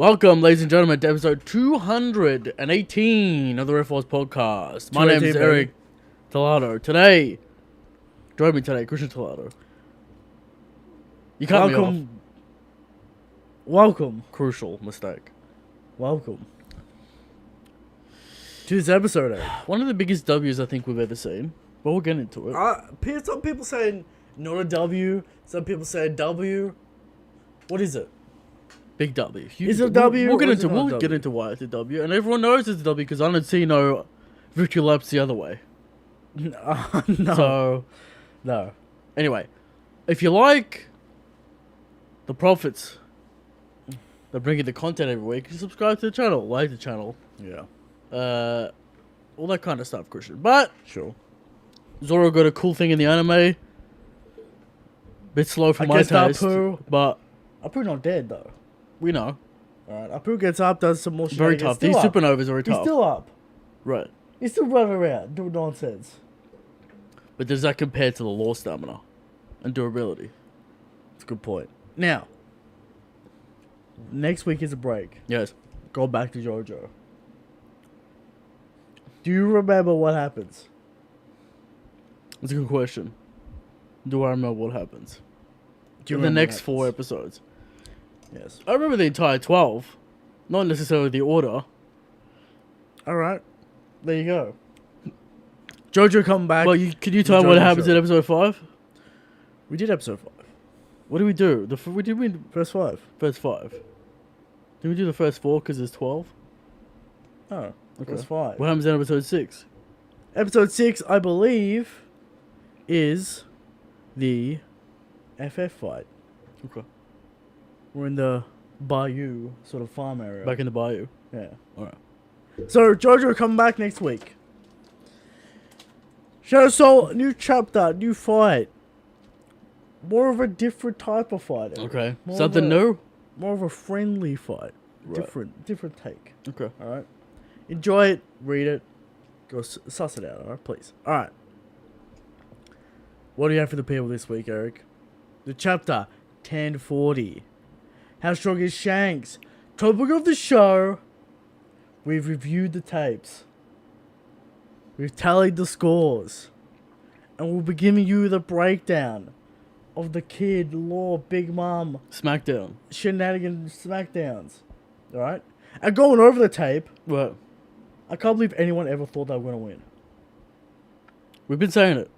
Welcome, ladies and gentlemen, to episode 218 of the Red Force Podcast. My name is Eric Tolado. Today, join me today, Christian Tolado. You cut me off. Welcome. Crucial mistake. Welcome to this episode, Eric. One of the biggest W's I think we've ever seen. But we'll get into it. Some people say not a W. Some people say a W. What is it? Big W. Is it a W? We'll get into why it's a W. And everyone knows it's a W because I don't see no victory laps the other way. No. So, no. Anyway, if you like the profits that bring you the content every week, you subscribe to the channel, like the channel. Yeah. All that kind of stuff, Christian. But Sure. Zoro got a cool thing in the anime. Bit slow for my taste, but Apu not dead though. we know. Alright, Apu gets up, does some more shit. Very tough. These supernovas are tough. He's still up. Right. He's still running around, doing nonsense. But does that compare to the law stamina and durability? That's a good point. Now, next week is a break. Yes. Go back to JoJo. Do you remember what happens? That's a good question. Do I remember what happens? Do you in the remember next 4 episodes? Yes. I remember the entire 12. Not necessarily the order. Alright. There you go. JoJo come back. Well, can you tell me what happens in episode 5? We did episode 5. What did we do? We did First 5. first 5. Did we do the first 4 because there's 12? Oh, Okay. first 5. What happens in episode 6? Episode 6, I believe, is the FF fight. Okay. We're in the Bayou sort of farm area. Back in the bayou. Yeah. Alright. So, JoJo come back next week. Shadow Soul, new chapter, new fight. More of a different type of fight. Okay. More Something new? More of a friendly fight. Right. Different take. Okay. Alright. Enjoy it, read it, go suss it out, alright, please. Alright. What do you have for the people this week, Eric? The chapter 1040. How strong is Shanks? Topic of the show. We've reviewed the tapes. We've tallied the scores. And we'll be giving you the breakdown of the Kid, Law, Big Mom, Smackdown. shenanigans, smackdowns. Alright? And going over the tape, What? I can't believe anyone ever thought they were going to win. We've been saying it.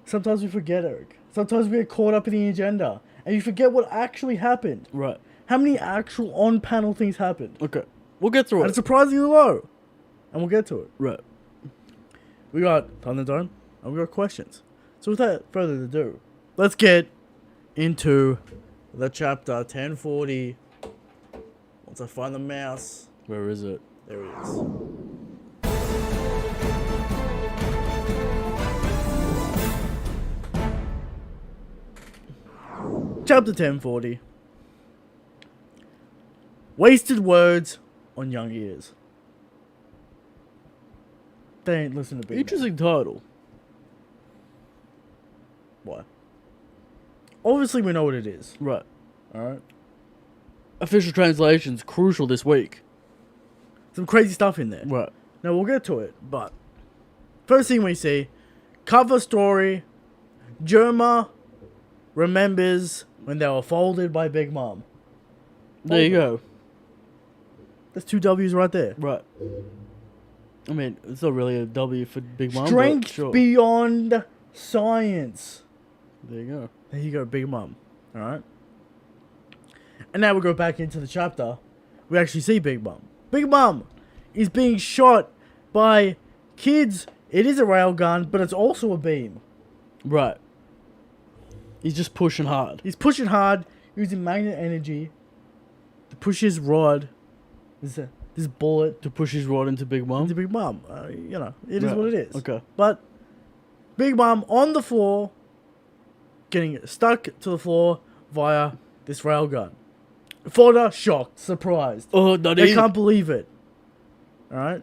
Sometimes we forget, Eric. Sometimes we get caught up in the agenda. And you forget what actually happened. Right. How many actual on-panel things happened. Okay. We'll get through And it. it's surprisingly low. And we'll get to it. Right. We got Thunderdome. And we got questions. So without further ado, let's get into the chapter 1040. Once I find the mouse. Where is it? There it is. Chapter 1040. Wasted words on young ears. They ain't listen to Big Man. Interesting title. Why? Obviously we know what it is. Right. Alright? Official translation's crucial this week. Some crazy stuff in there. Right. Now we'll get to it, but first thing we see, cover story, Germa remembers when they were folded by Big Mom. There you go. There's 2 W's right there. Right. I mean, it's not really a W for Big Mom. Strength Sure. beyond science. There you go. There you go, Big Mom. Alright. And now we go back into the chapter. We actually see Big Mom. Big Mom is being shot by kids. It is a railgun, but it's also a beam. Right. He's just pushing hard. He's pushing hard, using magnet energy to push his rod. This bullet To push his rod into Big Mom. into Big Mom. You know, it is what it is. Okay. But Big Mom on the floor, getting stuck to the floor via this railgun. Fodder shocked, surprised. Oh, not They even. can't believe it. Alright?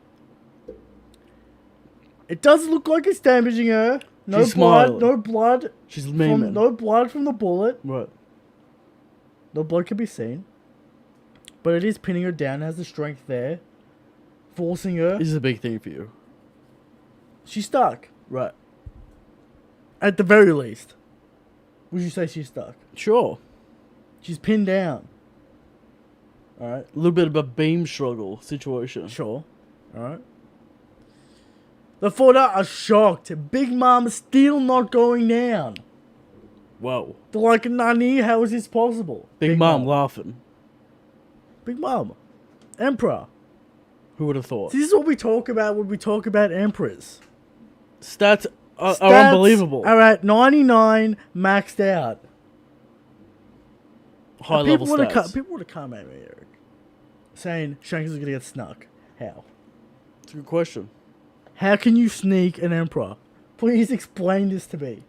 It does look like it's damaging her. No She's blood. smiling. No blood. She's memeing. No blood from the bullet. Right. No blood can be seen. but it is pinning her down. Has the strength there, forcing her. This is a big thing for you. She's stuck. Right. At the very least. Would you say she's stuck? Sure. She's pinned down. Alright. A little bit of a beam struggle situation. Sure. Alright. The Fodder are shocked. Big Mom still not going down. Whoa. They're like, Nani, how is this possible? Big Mom laughing. Big Mom. Emperor. Who would have thought? This is what we talk about when we talk about emperors. Stats are unbelievable. Are at 99 maxed out. High level stats. People would have come at me, Eric, saying Shanks is going to get snuck. How? It's a good question. How can you sneak an emperor? Please explain this to me.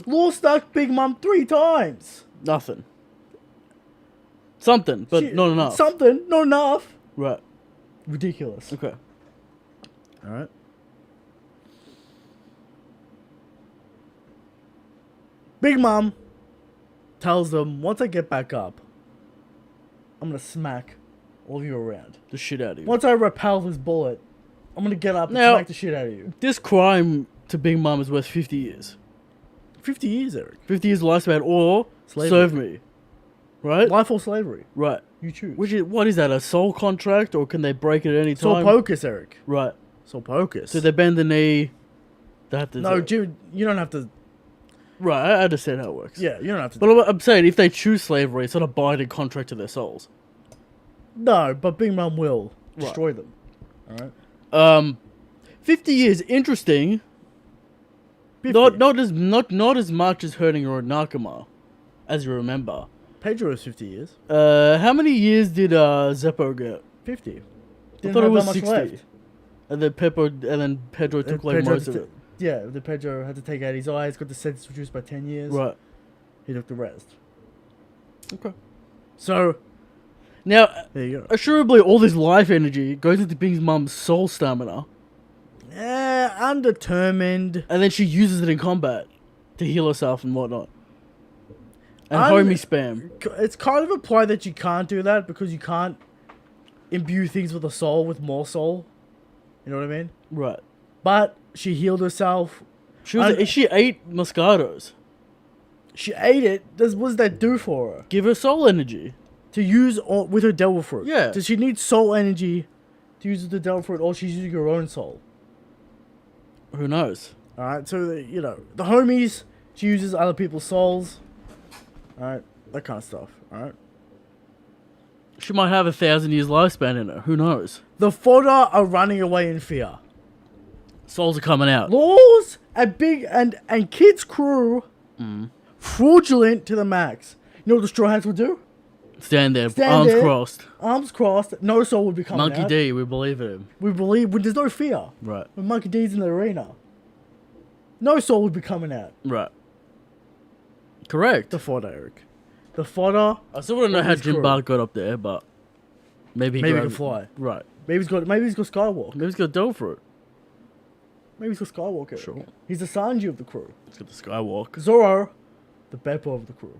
Law stuck Big Mom 3 times. Nothing. Something, but not enough. Something, not enough. Right. Ridiculous. Okay. Alright. Big Mom tells them, once I get back up, I'm going to smack all of you around. The shit out of you. Once I repel this bullet, I'm going to get up and Now, smack the shit out of you. This crime to Big Mom is worth 50 years. 50 years, Eric. 50 years lifespan or Slavery. serve me. Right? Life or slavery. Right. You choose. What is that, a soul contract or can they break it at any time? Soul pocus, Eric. Right. Soul pocus. So they bend the knee. They have to... No, dude, you don't have to... Right, I understand how it works. Yeah, you don't have to... But I'm saying, if they choose slavery, it's not a binding contract to their souls. No, but Big Mom will destroy them. Alright? 50 years, interesting. 50. Not as much as hurting or Nakama, as you remember. Pedro is 50 years. How many years did Zeppo get? 50. I thought it was 60. And then Pedro took like most of it. Yeah, the Pedro had to take out his eyes, got the sentence reduced by 10 years. Right. He took the rest. Okay. So, now, there you go. assuredly, all this life energy goes into Big Mom's soul stamina. Undetermined. And then she uses it in combat to heal herself and whatnot. And homie spam. It's kind of implied that you can't do that because you can't imbue things with a soul with more soul. You know what I mean? Right. But she healed herself. She ate Moscatos. She ate it. What does that do for her? Give her soul energy. To use with her devil fruit. Yeah. Does she need soul energy to use with the devil fruit, or she's using her own soul? Who knows? Alright, so, the homies, she uses other people's souls. Alright, that kind of stuff. Alright. She might have 1,000 years lifespan in her. Who knows? The Fodder are running away in fear. Souls are coming out. Laws and Kid's crew, fraudulent to the max. You know what the Straw Hats would do? Stand there, arms crossed. Arms crossed. No soul would be coming out. Monkey D, we believe in him. We believe when there's no fear. Right. When Monkey D's in the arena, no soul would be coming out. Right. Correct. The Fodder, Eric. The Fodder. I still want to know how Jim Bart got up there, but maybe he can fly. Right. Maybe he's got Skywalk. Maybe he's got Devil Fruit. Maybe he's got Skywalk. Eric. Sure. He's the Sanji of the crew. He's got the Skywalk. Zoro, the Beppo of the crew.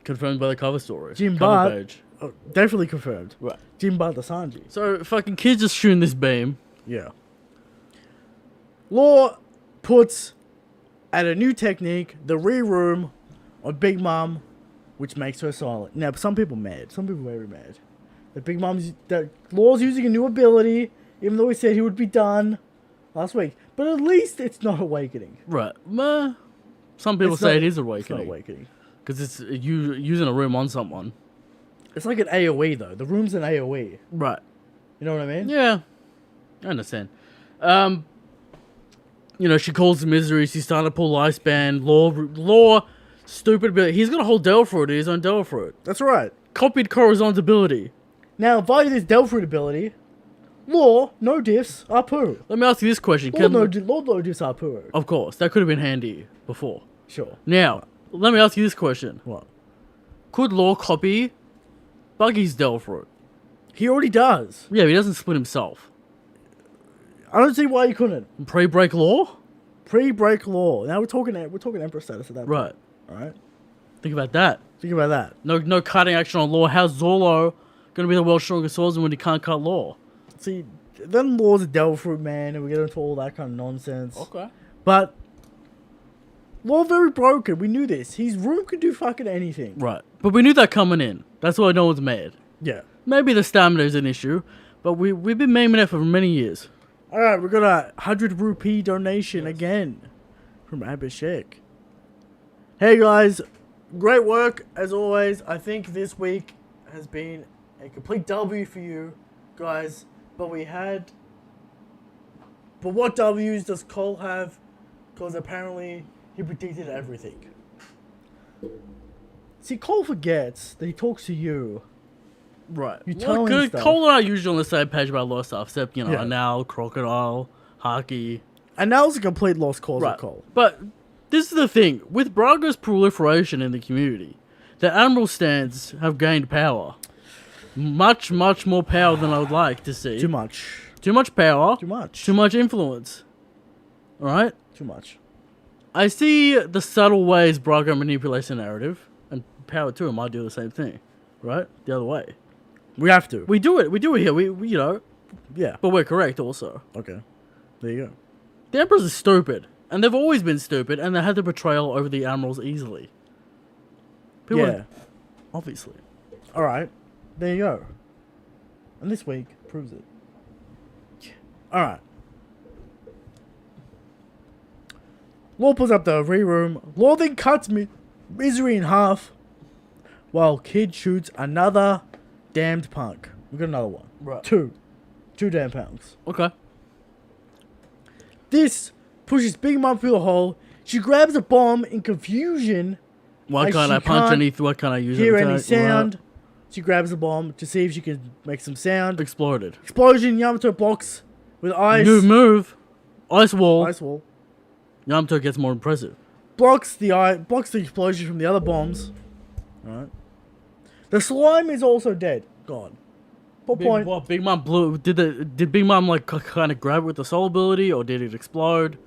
Confirmed by the cover story. Jim cover Bart. Page. Oh, definitely confirmed. Right. Jim Bart the Sanji. So fucking kids just shooting this beam. Yeah. Law puts at a new technique, the re-room on Big Mom, which makes her silent. Now, some people mad. Some people very mad. That Law's using a new ability, even though he said he would be done last week. But at least it's not awakening. Right. Some people say it is awakening. It's not awakening. Because it's you using a room on someone. It's like an AoE, though. The room's an AoE. Right. You know what I mean? Yeah. I understand. She calls the misery. She's starting to pull lifespan. Law, stupid, but he's got a whole Devil Fruit. His own Devil Fruit. That's right. Copied Corazon's ability. Now, via this Devil Fruit ability, Law, no diffs, are poo. Let me ask you this question. Lord, no diffs are poo. Of course. That could have been handy before. Sure. Now, let me ask you this question. What? Could Law copy Buggy's Devil Fruit? He already does. Yeah, but he doesn't split himself. I don't see why you couldn't. Pre-break Law? Pre-break Law. Now we're talking Emperor status at that point. Right. Alright? Think about that. Think about that. No cutting action on Law. How's Zorlo going to be the world's strongest swordsman when he can't cut Law? See, then Law's a devil fruit man, and we get into all that kind of nonsense. Okay. But Law very broken. We knew this. His room could do fucking anything. Right. But we knew that coming in. That's why no one's mad. Yeah. Maybe the stamina is an issue, but we've been memeing it for many years. All right, we got a 100 rupee donation again from Abhishek. Hey guys, great work as always. I think this week has been a complete W for you guys. But what W's does Cole have? Because apparently he predicted everything. See, Cole forgets that he talks to you. Right. You tell him stuff. Cole and I are usually on the same page about a lot of stuff, except, Yeah. Anal, Crocodile, Haki. And that was a complete lost cause of Cole. But this is the thing. With Braga's proliferation in the community, the Admiral stands have gained power. Much, much more power than I would like to see. Too much. Too much power. Too much. Too much influence. Alright? Too much. I see the subtle ways Braga manipulates the narrative, and power to him, I do the same thing. Right? The other way. We have to. We do it here. We Yeah. but we're correct also. Okay. There you go. The Emperors are stupid, and they've always been stupid, and they had the betrayal over the Admirals easily. Yeah. Obviously. Alright. There you go. And this week proves it. Alright. Law pulls up the room. Law then cuts Misery in half. While Kid shoots another damned punk. We got another one. Right. Two damn punks. Okay. This pushes Big Mom through the hole. She grabs a bomb in confusion. Why Like can't she I punch can't anything? Why can't I use Hear it? any sound. She grabs the bomb to see if she can make some sound. Exploded. Explosion. Yamato blocks with ice. New move. Ice wall. Ice wall. Yamato gets more impressive. Blocks the explosion from the other bombs. Alright. The slime is also dead. Gone. Point. What? Big Mom blew. Did Big Mom kind of grab it with the soul ability, or did it explode?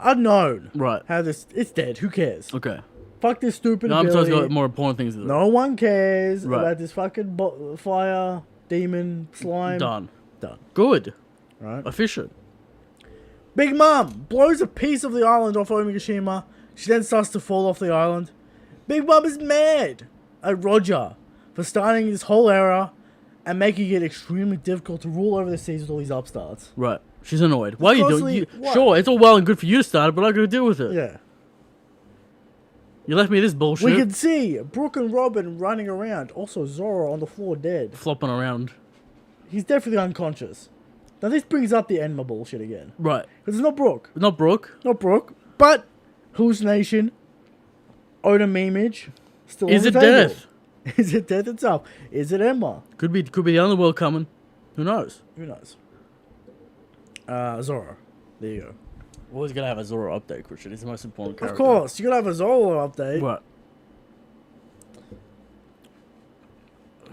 Unknown. Right. It's dead. Who cares? Okay. Fuck this stupid Yamato's ability. got more important things to do. No one cares Right. about this fucking fire, demon, slime. Done. Done. Good. Right. Efficient. Big Mom blows a piece of the island off Omigashima. She then starts to fall off the island. Big Mom is mad at Roger for starting this whole era and making it extremely difficult to rule over the seas with all these upstarts. Right. She's annoyed. Why are you doing? What? Sure, it's all well and good for you to start it, but I gotta deal with it. Yeah. You left me this bullshit. We can see Brooke and Robin running around. Also, Zoro on the floor dead. Flopping around. He's definitely unconscious. Now this brings up the Enma bullshit again. Right. Because it's not Brooke. Not Brooke. Not Brooke. But hallucination. Odin image. Still Is on it the table. death? Is it death itself? Is it Enma? Could be the underworld coming. Who knows? Who knows? Zoro. There you go. Always gotta have a Zoro update, Christian. He's the most important character. Of course. You gotta have a Zoro update. Right.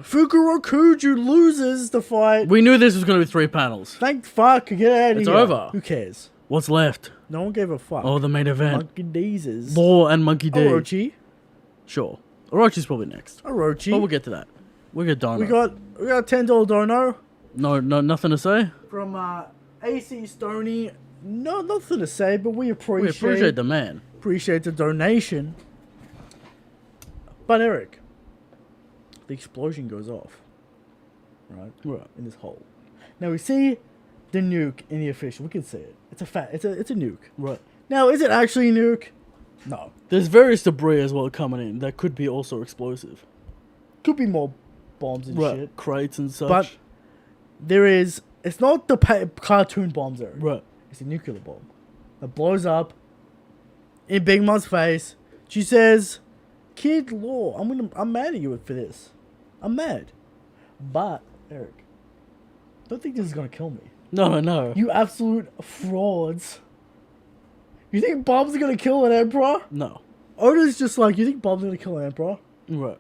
Fukurokuju loses the fight. We knew this was gonna be 3 panels. Thank fuck. Get out of It's here. over. Who cares? What's left? No one gave a fuck. Oh, the main event. Monkey Deezes. Law and Monkey D. Orochi. Sure. Orochi's probably next. Orochi. But we'll get to that. We'll get Dono. We got a $10 dono No, nothing to say. from AC Stoney. No, nothing to say, but we We appreciate the man. appreciate the donation. But Eric, the explosion goes off, right? Right. In this hole. Now we see the nuke in the official. We can see it. It's a nuke. Right. Now, is it actually a nuke? No. There's various debris as well coming in that could be also explosive. Could be more bombs and Right. shit. Crates and such. But there is. It's not the cartoon bomb zone. Right. It's a nuclear bomb that blows up in Big Mom's face. She says, "Kid Law, I'm mad at you for this. I'm mad, but Eric, don't think this is gonna kill me. No. You absolute frauds. You think bombs are gonna kill an emperor? No. Oda's just like, you think bombs are gonna kill an emperor? Right.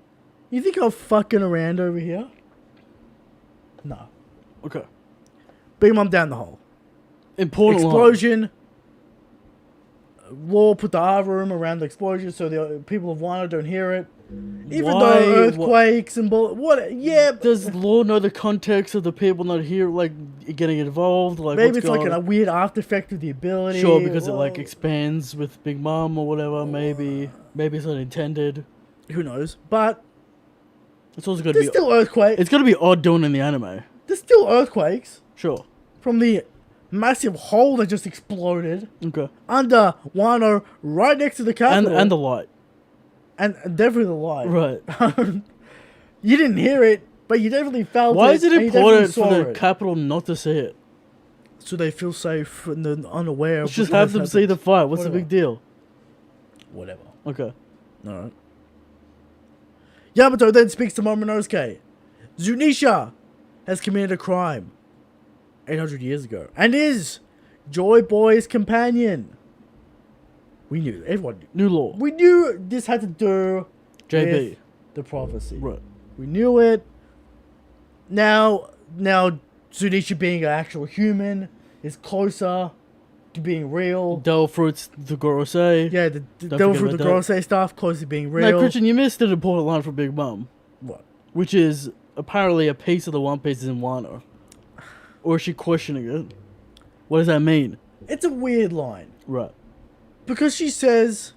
You think I'm fucking around over here? No. Okay. Big Mom down the hole. Important line. Explosion. Law put the R room around the explosion so the people of Wano don't hear it. Even Why- though earthquakes and yeah, Does law know the context of the people not here, like getting involved? Like maybe what's it's like going a weird after effect of the ability. Sure, because it well, like expands with Big Mom or whatever. Maybe it's not intended. who knows? But It's also gonna there's be. still earthquakes. It's gonna be odd doing in the anime. There's still earthquakes Sure. from the massive hole that just exploded Okay. under Wano, right next to the capital, And the light. and definitely the light. Right. You didn't hear it, but you definitely felt Why it. is it and you definitely important for saw the it. capital not to see it? So they feel safe and they're unaware. Let's of just what have has them see the happened. fight. What's the Whatever. big deal? Whatever. Okay. Alright. Yamato then speaks to Momonosuke. Zunisha has committed a crime 800 years ago and is Joy Boy's companion. We knew. Everyone knew. New law. We knew this had to do JB. with the prophecy. Right. We knew it. Now Zunisha being an actual human is closer to being real. Del fruits the Gorosei. Yeah, the Don't devil forget fruit, the about that. Gorosei stuff, close to being real. No, Christian, you missed an important line from Big Mom, What? which is apparently a piece of the One Piece is in Wano. Or is she questioning it? What does that mean? It's a weird line. Right. Because she says,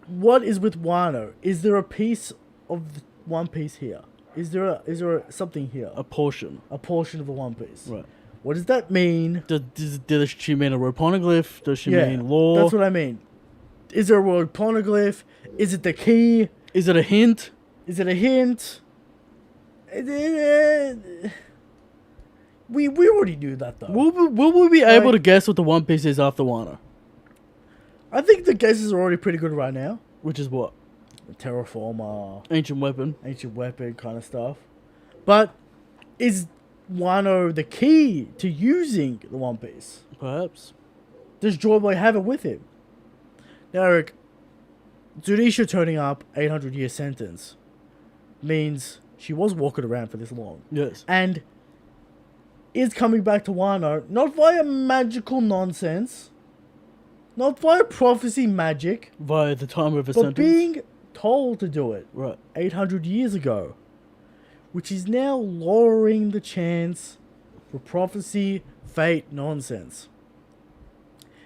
what is with Wano? Is there a piece of the One Piece here? Is there something here? A portion. A portion of the One Piece. Right. What does that mean? Does she mean a poneglyph? Does she Yeah, mean law? that's what I mean. Is there a word poneglyph? Is it the key? Is it a hint? Is it a hint? We already knew that though. Will we be able to guess what the One Piece is after Wano? I think the guesses are already pretty good right now. Which is what? The terraformer, Ancient weapon. ancient weapon kind of stuff. But is Wano the key to using the One Piece? Perhaps. Does Joy Boy have it with him? Now, Eric, Zunisha turning up 800 year sentence means she was walking around for this long. Yes. And is coming back to Wano, not via magical nonsense, not via prophecy magic, Via the time of a but sentence. being told to do it Right. 800 years ago, which is now lowering the chance for prophecy, fate nonsense.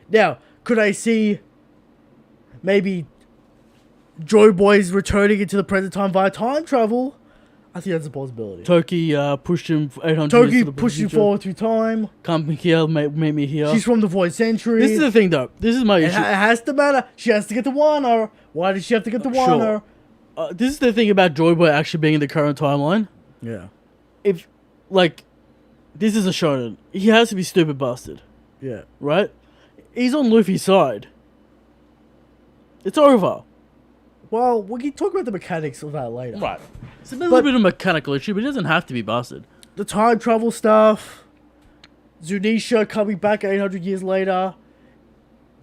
Now, could I see maybe Joy Boy's returning into the present time via time travel? I think that's a possibility. Toki pushed him 800 years Toki to the pushed you future. forward through time. Come here, meet me here. She's from the Void Century. This is the thing, though. This is my It issue. has to matter. She has to get to Wano. Why does she have to get to Wano? Sure. This is the thing about Joy Boy actually being in the current timeline. Yeah. If, like, this is a shonen. He has to be stupid bastard, Yeah. right? He's on Luffy's side. It's over. Well, we can talk about the mechanics of that later. Right. It's a little bit of a mechanical issue, but it doesn't have to be bastard. The time travel stuff. Zunisha coming back 800 years later.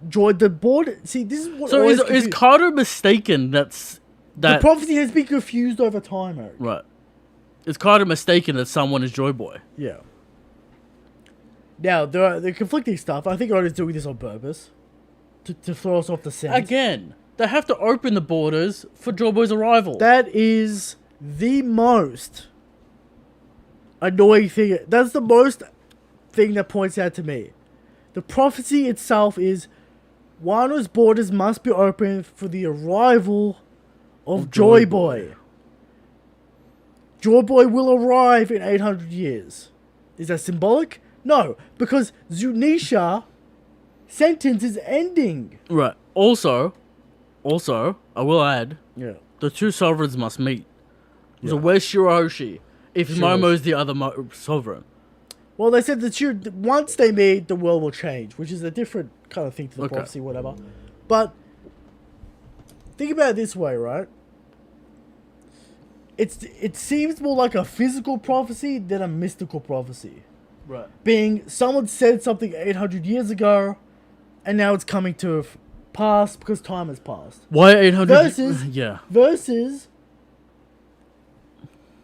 Joy, the board. See, this is what. So always is confu- Carter mistaken the that... prophecy has been confused over time, Eric. Right. Is Carter mistaken that someone is Joy Boy? Yeah. Now, there are the conflicting stuff. I think Oda's doing this on purpose. To throw us off the scent. Again, they have to open the borders for Joy Boy's arrival. That is the most annoying thing. That's the most thing that points out to me. The prophecy itself is Wano's borders must be open for the arrival of Joy Boy. Joy Boy will arrive in 800 years. Is that symbolic? No, because Zunisha sentence is ending. Right. Also, I will add, Yeah. the two sovereigns must meet. So Yeah. where's Shirahoshi if Shirahoshi. Momo's the other sovereign? Well, they said that once they meet, the world will change, which is a different kind of thing to the Okay. prophecy, whatever. But think about it this way, right? It seems more like a physical prophecy than a mystical prophecy. Right. Being someone said something 800 years ago, and now it's coming to pass because time has passed. Why 800? Versus- Yeah. Versus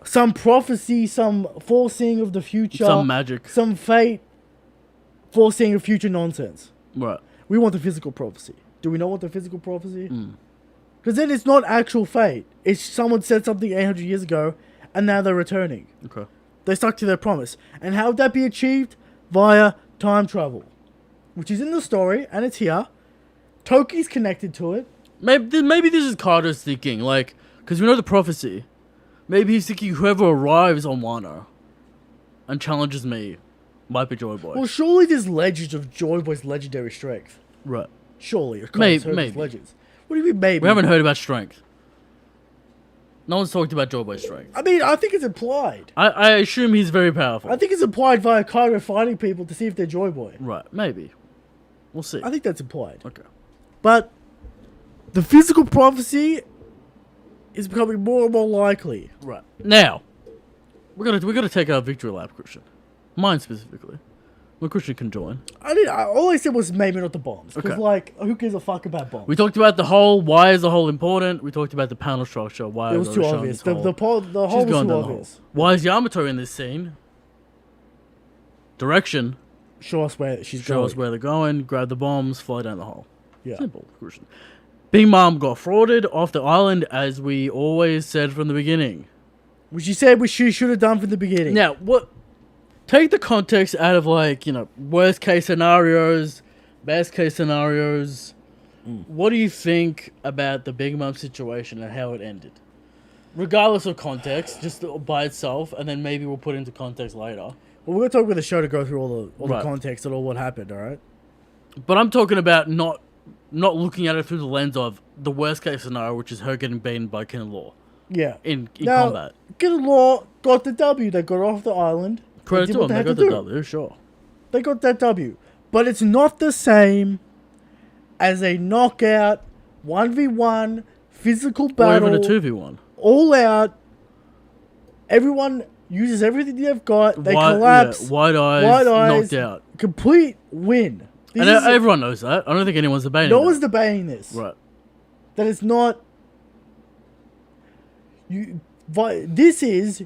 some prophecy, some foreseeing of the future, Some magic. some fate, foreseeing of future nonsense. Right. We want the physical prophecy. Do we know what the physical prophecy? Because then it's not actual fate. It's someone said something 800 years ago, and now they're returning. Okay. They stuck to their promise. And how would that be achieved? Via time travel. Which is in the story, and it's here. Toki's connected to it. Maybe this is Carter's thinking, like, because we know the prophecy. Maybe he's thinking whoever arrives on Wano and challenges me might be Joy Boy. Well, surely there's legends of Joy Boy's legendary strength. Right. Surely. Maybe. Legends. What do you mean maybe? We haven't heard about strength. No one's talked about Joy Boy's strength. I mean, I think it's implied. I assume he's very powerful. I think it's implied via Kaido fighting people to see if they're Joy Boy. Right, maybe. We'll see. I think that's implied. Okay. But the physical prophecy is becoming more and more likely. Right. Now, we gotta take our victory lap, Christian. Mine specifically. Well, Christian can join. All I said was maybe not the bombs. Because, Okay. like, who gives a fuck about bombs? We talked about the hole. Why is the hole important? We talked about the panel structure. Why It was too obvious. The hole She's was going too down the hole. obvious. Why is Yamato in this scene? Direction. Show us where she's Show going. us where they're going. Grab the bombs. Fly down the hole. Yeah. Simple, Christian. Big Mom got frauded off the island, as we always said from the beginning. Which she said she should have done from the beginning. Now, what? Take the context out of, like, you know, worst case scenarios, best case scenarios. What do you think about the Big Mom situation and how it ended? Regardless of context, just by itself, and then maybe we'll put into context later. Well, we're going to talk about the show to go through all the Right. context and all what happened, alright? But I'm talking about not looking at it through the lens of the worst case scenario, which is her getting beaten by Ken Law Yeah. in Now, combat. Good Law got the W. They got off the island. Credit did to what them, they had got to the do. W, sure. They got that W. But it's not the same as a knockout, 1v1, physical Or battle. even a 2v1. All out. Everyone uses everything they've got. They Wide- collapse. yeah, wide eyes, knocked out. Complete win. This And is- everyone knows that. I don't think anyone's debating no that. one's debating this. Right. That it's not. This is.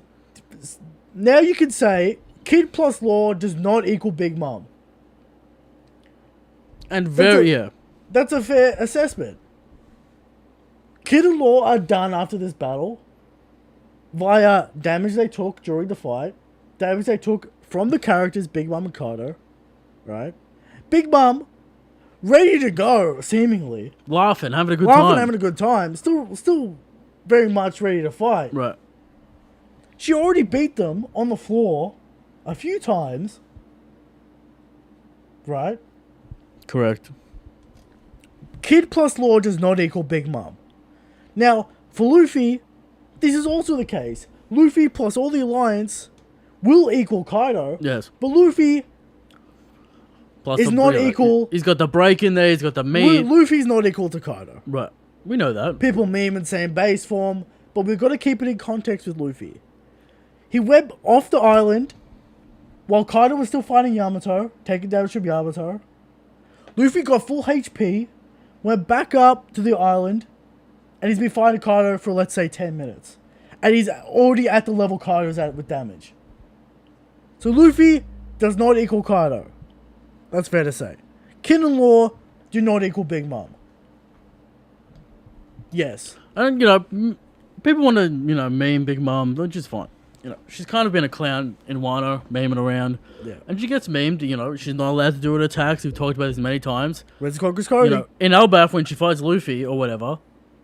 Now you can say Kid plus Law does not equal Big Mom. And very, yeah. That's a fair assessment. Kid and Law are done after this battle via damage they took during the fight, damage they took from the characters Big Mom and Carter, right? Big Mom, ready to go, seemingly. Laughing, having a good Laughing, time. having a good time. Still very much ready to fight. Right. She already beat them on the floor a few times, right? Correct. Kid plus Law does not equal Big Mom. Now, for Luffy, this is also the case. Luffy plus all the Alliance will equal Kaido. Yes. But Luffy Plus is not equal. He's got the break in there. He's got the meat. Luffy's not equal to Kaido. Right. We know that. People meme and saying base form, but we've got to keep it in context with Luffy. He went off the island while Kaido was still fighting Yamato, taking damage from Yamato. Luffy got full HP, went back up to the island, and he's been fighting Kaido for, let's say, 10 minutes. And he's already at the level Kaido's at with damage. So Luffy does not equal Kaido. That's fair to say. Kin and Law do not equal Big Mom. Yes. And, you know, people want to, you know, meme Big Mom, which is fine. You know, she's kind of been a clown in Wano, memeing around. Yeah. And she gets memed, you know, she's not allowed to do it attacks. We've talked about this many times. Where's Conqueror's Cody? You know, in Elbaf, when she fights Luffy or whatever,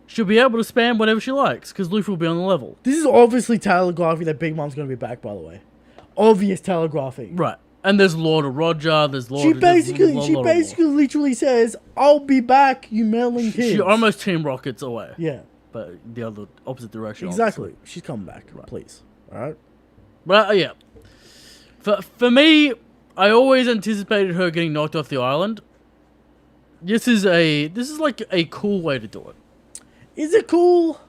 she'll be able to spam whatever she likes, because Luffy will be on the level. This is obviously telegraphing that Big Mom's going to be back, by the way. Obvious telegraphing. Right. And there's Lord of Roger, there's Lord She of... basically literally says, I'll be back, you meddling kids. She almost Team Rockets away. Yeah, But the other opposite direction. exactly. obviously. She's coming back, please. Alright? But, yeah. For me, I always anticipated her getting knocked off the island. This is like a cool way to do it. Is it cool?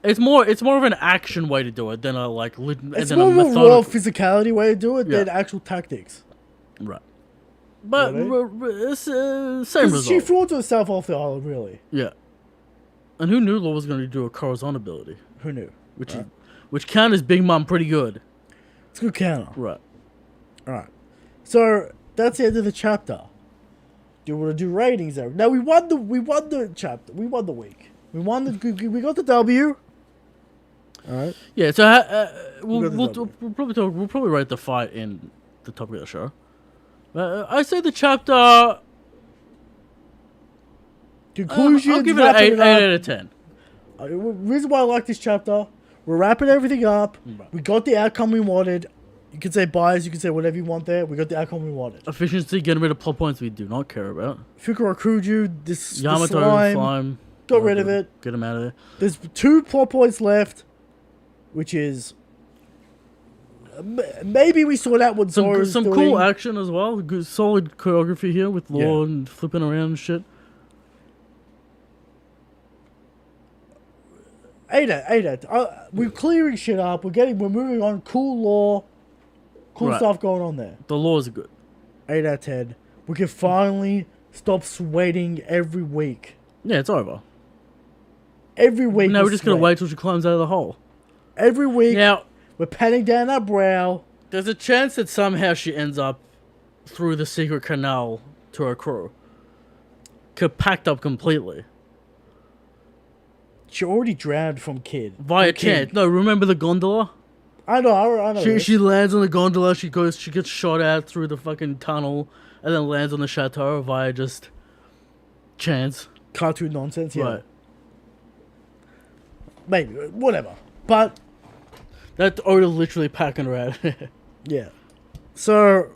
It's more of an action way to do it than a like. It's more of a raw physicality way to do it than actual tactics. Right. But Really? it's same 'Cause result. she flew herself off the island, really. Yeah. And who knew Law was going to do a Corazon ability, Who knew? which counters Big Mom pretty good. It's a good counter. Right. Alright. So, that's the end of the chapter. Do you want to do ratings there? Now, we won the chapter. We won the week. We won we got the W. All right. Yeah, so We got the W. we'll probably rate the fight in the topic of the show. I say the chapter. Conclusion. I'll give it an 8 out of 10. Reason why I like this chapter, we're wrapping everything up. Right. We got the outcome we wanted. You can say bias, you can say whatever you want there. We got the outcome we wanted. Efficiency, getting rid of plot points we do not care about. Fukurakuju, this Yamato, slime, got rid of it. Get him out of there. There's 2 plot points left, which is maybe we sort out what Zoro's Some doing. cool action as well. Good, solid choreography here with Law and flipping around and shit. Ada. We're clearing shit up. We're moving on. Cool Law. Cool stuff going on there. The laws are good. 8 out of 10. We can finally stop sweating every week. Yeah, it's over. Every week. Now we're just going to wait till she climbs out of the hole. Every week. Now, we're patting down our brow. there's a chance that somehow she ends up through the secret canal to her crew. Packed up completely. She already drowned from Kid. Via chance. No, remember the gondola? I know. She lands on the gondola, she gets shot at through the fucking tunnel, and then lands on the chateau via just chance. Cartoon nonsense, yeah. Right. Maybe, whatever. But That Oda literally packing her out. yeah. So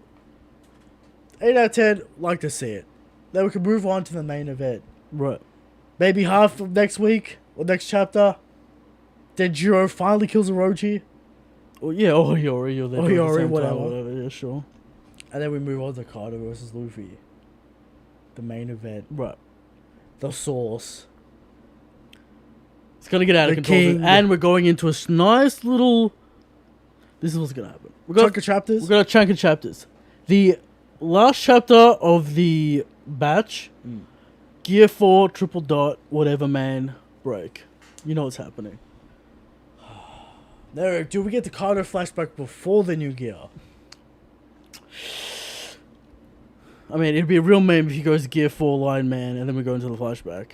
8 out of 10, like to see it. Then we can move on to the main event. Right. Maybe half of next week or next chapter. Then Jiro finally kills Orochi. Oh yeah, Hiyori or Hiyori, whatever. Whatever, yeah, sure. And then we move on to Kaido versus Luffy. The main event. Right. The source. It's gonna get out of The control. king. And we're going into a nice little... This is what's gonna happen. Chunk of chapters. We've got a chunk of chapters. The last chapter of the batch, Gear 4, triple dot, whatever man, break. You know what's happening. No, do we get the Kaido flashback before the new gear? I mean, it'd be a real meme if he goes Gear 4 line man and then we go into the flashback.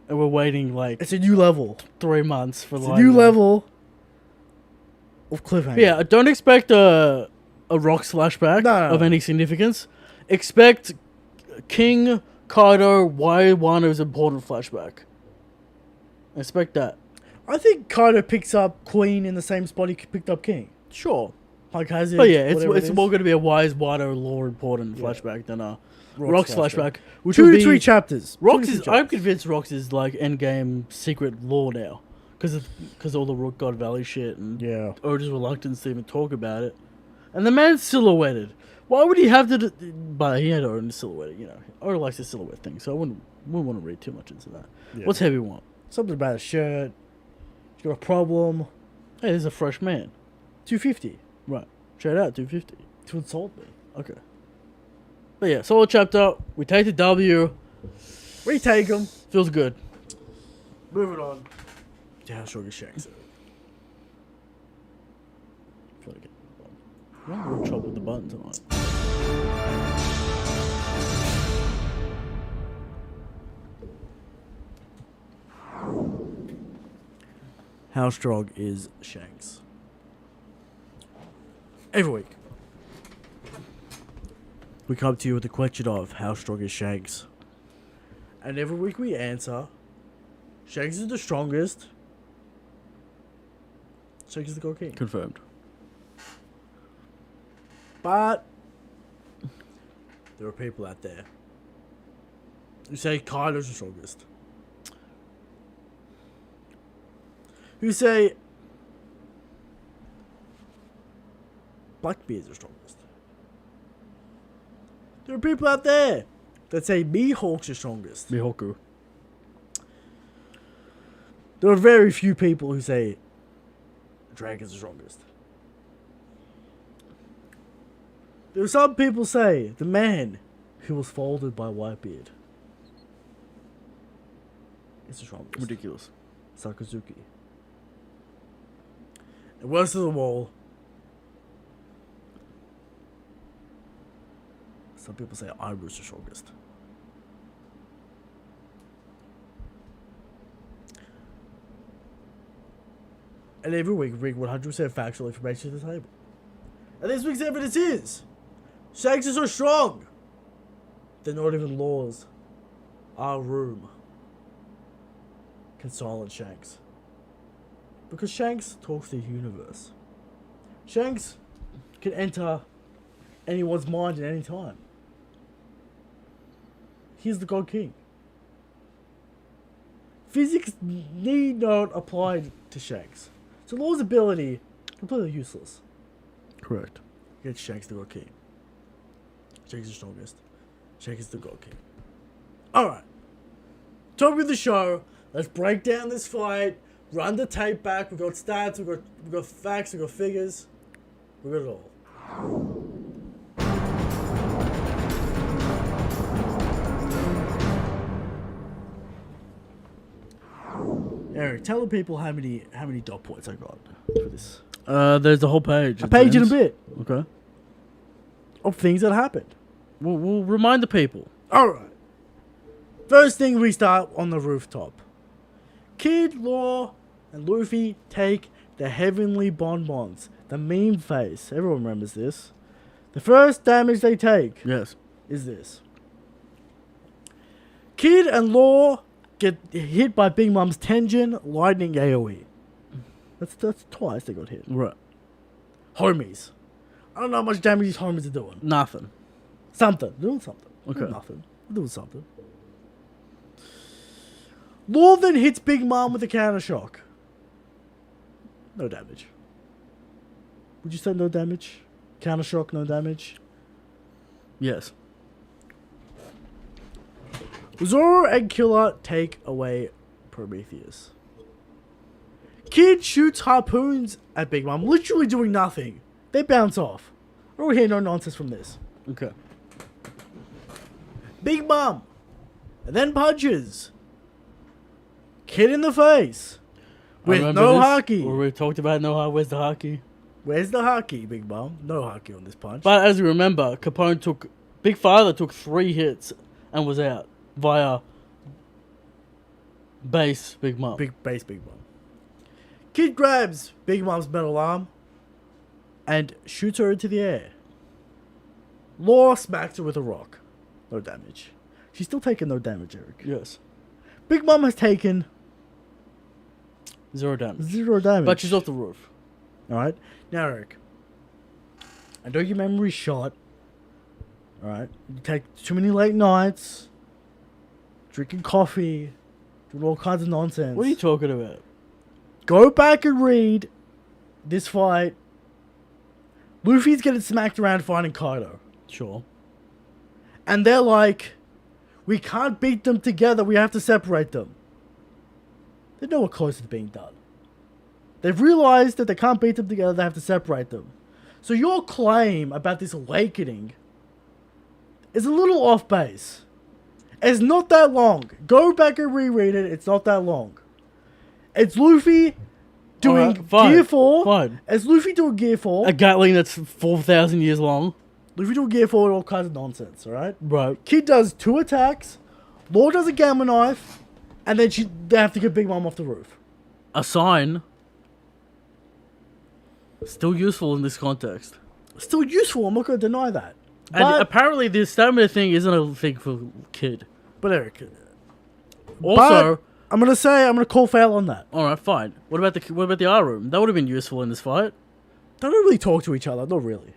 And we're waiting like It's a new level. 3 months for It's line a new man. level of cliffhanger. But yeah, don't expect a Rocks flashback No. of any significance. Expect King Kaido why Wano's important flashback. Expect that. I think Kaido picks up Queen in the same spot he picked up King. Sure. Like has it? But yeah, whatever it's it more is. going to be a wise Wano lore important flashback than a Rocks flashback. Which 2 would to be 3 chapters. Rocks 2 to is. 3 I'm chapters. convinced Rocks is like endgame secret lore now, because all the Rook God Valley shit and Yeah. Oda's reluctance to even talk about it, and the man's silhouetted. Why would he have to? But he had Oda silhouetted. You know, Oda likes the silhouette thing, so I wouldn't want to read too much into that. Yeah. What's Heavy want? Something about a shirt. He's got a problem. Hey, there's a fresh man. 250 Right. Straight out 250. to insult me. Okay. But yeah, solid chapter. We take the W. Retake him. Feels good. Moving on. To how strong is Shanks? I feel like I'm having real trouble with the button tonight. How strong is Shanks? Every week, we come to you with the question of how strong is Shanks? And every week we answer, Shanks is the strongest. Shanks is the God King. Confirmed. But there are people out there who say Kaido's the strongest. Who say Blackbeard's the strongest. There are people out there that say Mihawk's the strongest. Mihoku. There are very few people who say Dragon's the strongest. There are some people say the man who was folded by Whitebeard is the strongest. Ridiculous. Sakazuki. And worst of them all, some people say Iroh's the strongest. And every week bring 100% factual information to the table. And this week's evidence is Shanks is so strong. They're not even laws. Our room can silence Shanks. Because Shanks talks to the universe. Shanks can enter anyone's mind at any time. He's the God King. Physics need not apply to Shanks. So Law's ability, completely useless. Correct. Against Shanks the God King. Shanks is the strongest. Shanks is the God King. Alright. Top of the show. Let's break down this fight. Run the tape back. We've got stats, we've got facts, we've got figures. We've got it all. Eric, tell the people how many dot points I got for this. There's a whole page. A page and a bit Okay. of things that happened. We'll remind the people. Alright. First thing, we start on the rooftop. Kid, Law, and Luffy take the heavenly bonbons. The meme face. Everyone remembers this. The first damage they take Yes. is this. Kid and Law get hit by Big Mom's Tenjin Lightning AoE. That's twice they got hit. Right. Homies. I don't know how much damage these homies are doing. Nothing. Something. Doing something. Okay. Doing nothing. Doing something. Law then hits Big Mom with a counter shock. No damage. Would you say no damage? Counter shock, no damage? Yes. Zoro and Killer take away Prometheus. Kid shoots harpoons at Big Mom, literally doing nothing. They bounce off. I don't hear no nonsense from this. Okay. Big Mom, and then punches Kid in the face with no haki. We talked about no haki. Where's the haki? Where's the haki, Big Mom? No haki on this punch. But as you remember, Big Father took 3 hits and was out via base Big Mom. Big Mom. Kid grabs Big Mom's metal arm and shoots her into the air. Law smacks her with a rock. No damage. She's still taking no damage, Eric. Yes. Big Mom has taken 0 damage. 0 damage. But she's off the roof. Alright. Now, Eric. I know your memory's shot. Alright. You take too many late nights. Drinking coffee. Doing all kinds of nonsense. What are you talking about? Go back and read this fight. Luffy's getting smacked around fighting Kaido. Sure. And they're like, we can't beat them together. We have to separate them. They're nowhere close to being done. They've realized that they can't beat them together. They have to separate them. So your claim about this awakening is a little off base. It's not that long. Go back and reread it. It's not that long. It's Luffy doing Gear 4. Fine. It's Luffy doing Gear 4. A Gatling that's 4,000 years long. Luffy doing Gear 4 and all kinds of nonsense, alright? Right. Kid does 2 attacks. Law does a Gamma Knife. And then they have to get Big Mom off the roof. A sign. Still useful in this context. Still useful, I'm not going to deny that. And But, apparently this stamina thing isn't a thing for Kid. but Eric, Also, I'm going to call foul on that. alright, fine. What about the R room? That would have been useful in this fight. They don't really talk to each other, not really.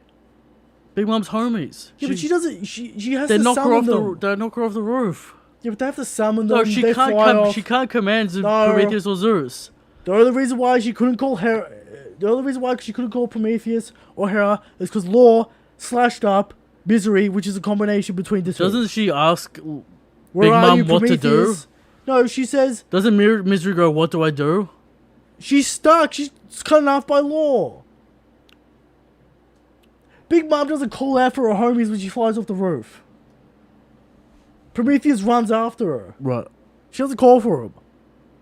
Big Mom's homies. Yeah, but she doesn't, she has They to knock her summon off them. they knock her off the roof. Yeah, but they have to summon them. No, she they can't fly off. she can't command No. Prometheus or Zeus. The only reason why she couldn't call Prometheus or Hera is because Law slashed up Misery, which is a combination between the two. Doesn't she ask Where Big are Mom you, what to do? Prometheus? No, she says Doesn't Misery go, what do I do? she's stuck. She's cut off by Law. Big Mom doesn't call out for her homies when she flies off the roof. Prometheus runs after her. Right. She doesn't call for him.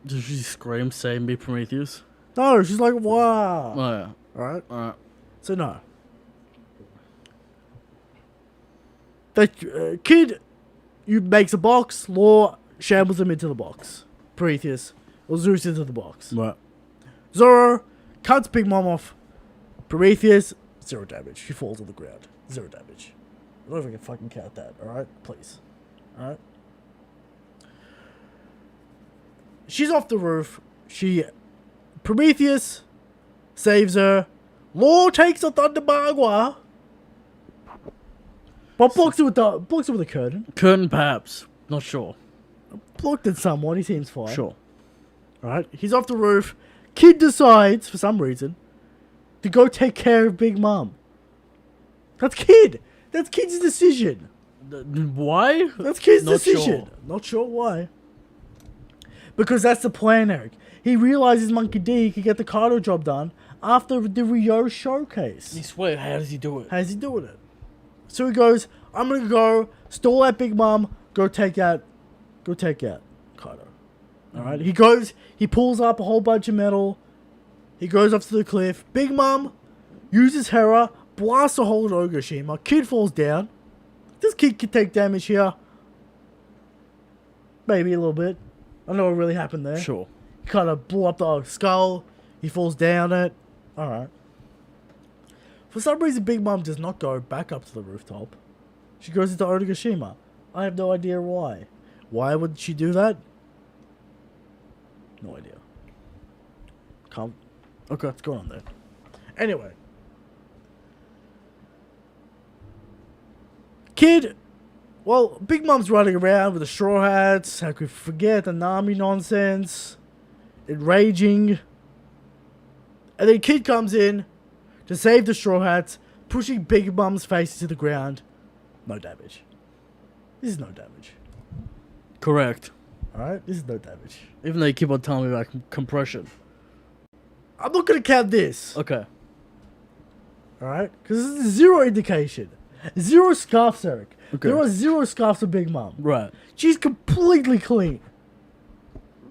Does she scream, save me, Prometheus? No, she's like, wow. Oh, yeah. Alright? Alright. So, no. The Kid makes a box. Law shambles him into the box. Prometheus or Zeus into the box. Right. Zoro Cuts Big Mom off. Prometheus, 0 damage. She falls on the ground. 0 damage. I don't know if I can fucking count that, alright? Please. Alright? She's off the roof. Prometheus saves her. Law takes the Thunderbagua. But blocks it with a curtain. Curtain, perhaps. Not sure. Blocked it somewhat. He seems fine. Sure. Alright? He's off the roof. Kid decides, for some reason, to go take care of Big Mom. That's Kid. That's Kid's decision. Why? That's Kid's Not decision. sure. Not sure why. Because that's the plan, Eric. He realizes Monkey D can get the Kato job done after the Rio showcase. You swear, how does he do it? How's he doing it? So he goes, I'm gonna go stall at Big Mom, go take out Kato. Alright? He pulls up a whole bunch of metal. He goes off to the cliff. Big Mom uses Hera, blasts a hole in Ogashima. Kid falls down. This kid can take damage here. Maybe a little bit. I don't know what really happened there. Sure. He kind of blew up the skull. He falls down it. Alright. For some reason, Big Mom does not go back up to the rooftop. She goes into Onigashima. I have no idea why. Why would she do that? No idea. Okay, what's going on there? Anyway. Kid, well, Big Mom's running around with the straw hats. How could we forget the Nami nonsense? Enraging. And then Kid comes in to save the straw hats, pushing Big Mom's face to the ground. No damage. This is no damage. Correct. Alright? This is no damage. Even though you keep on telling me about compression. I'm not going to count this. Okay. Alright? Because this is 0 indication. 0 scarfs, Eric. Okay. There are 0 scarfs for Big Mom. Right. She's completely clean.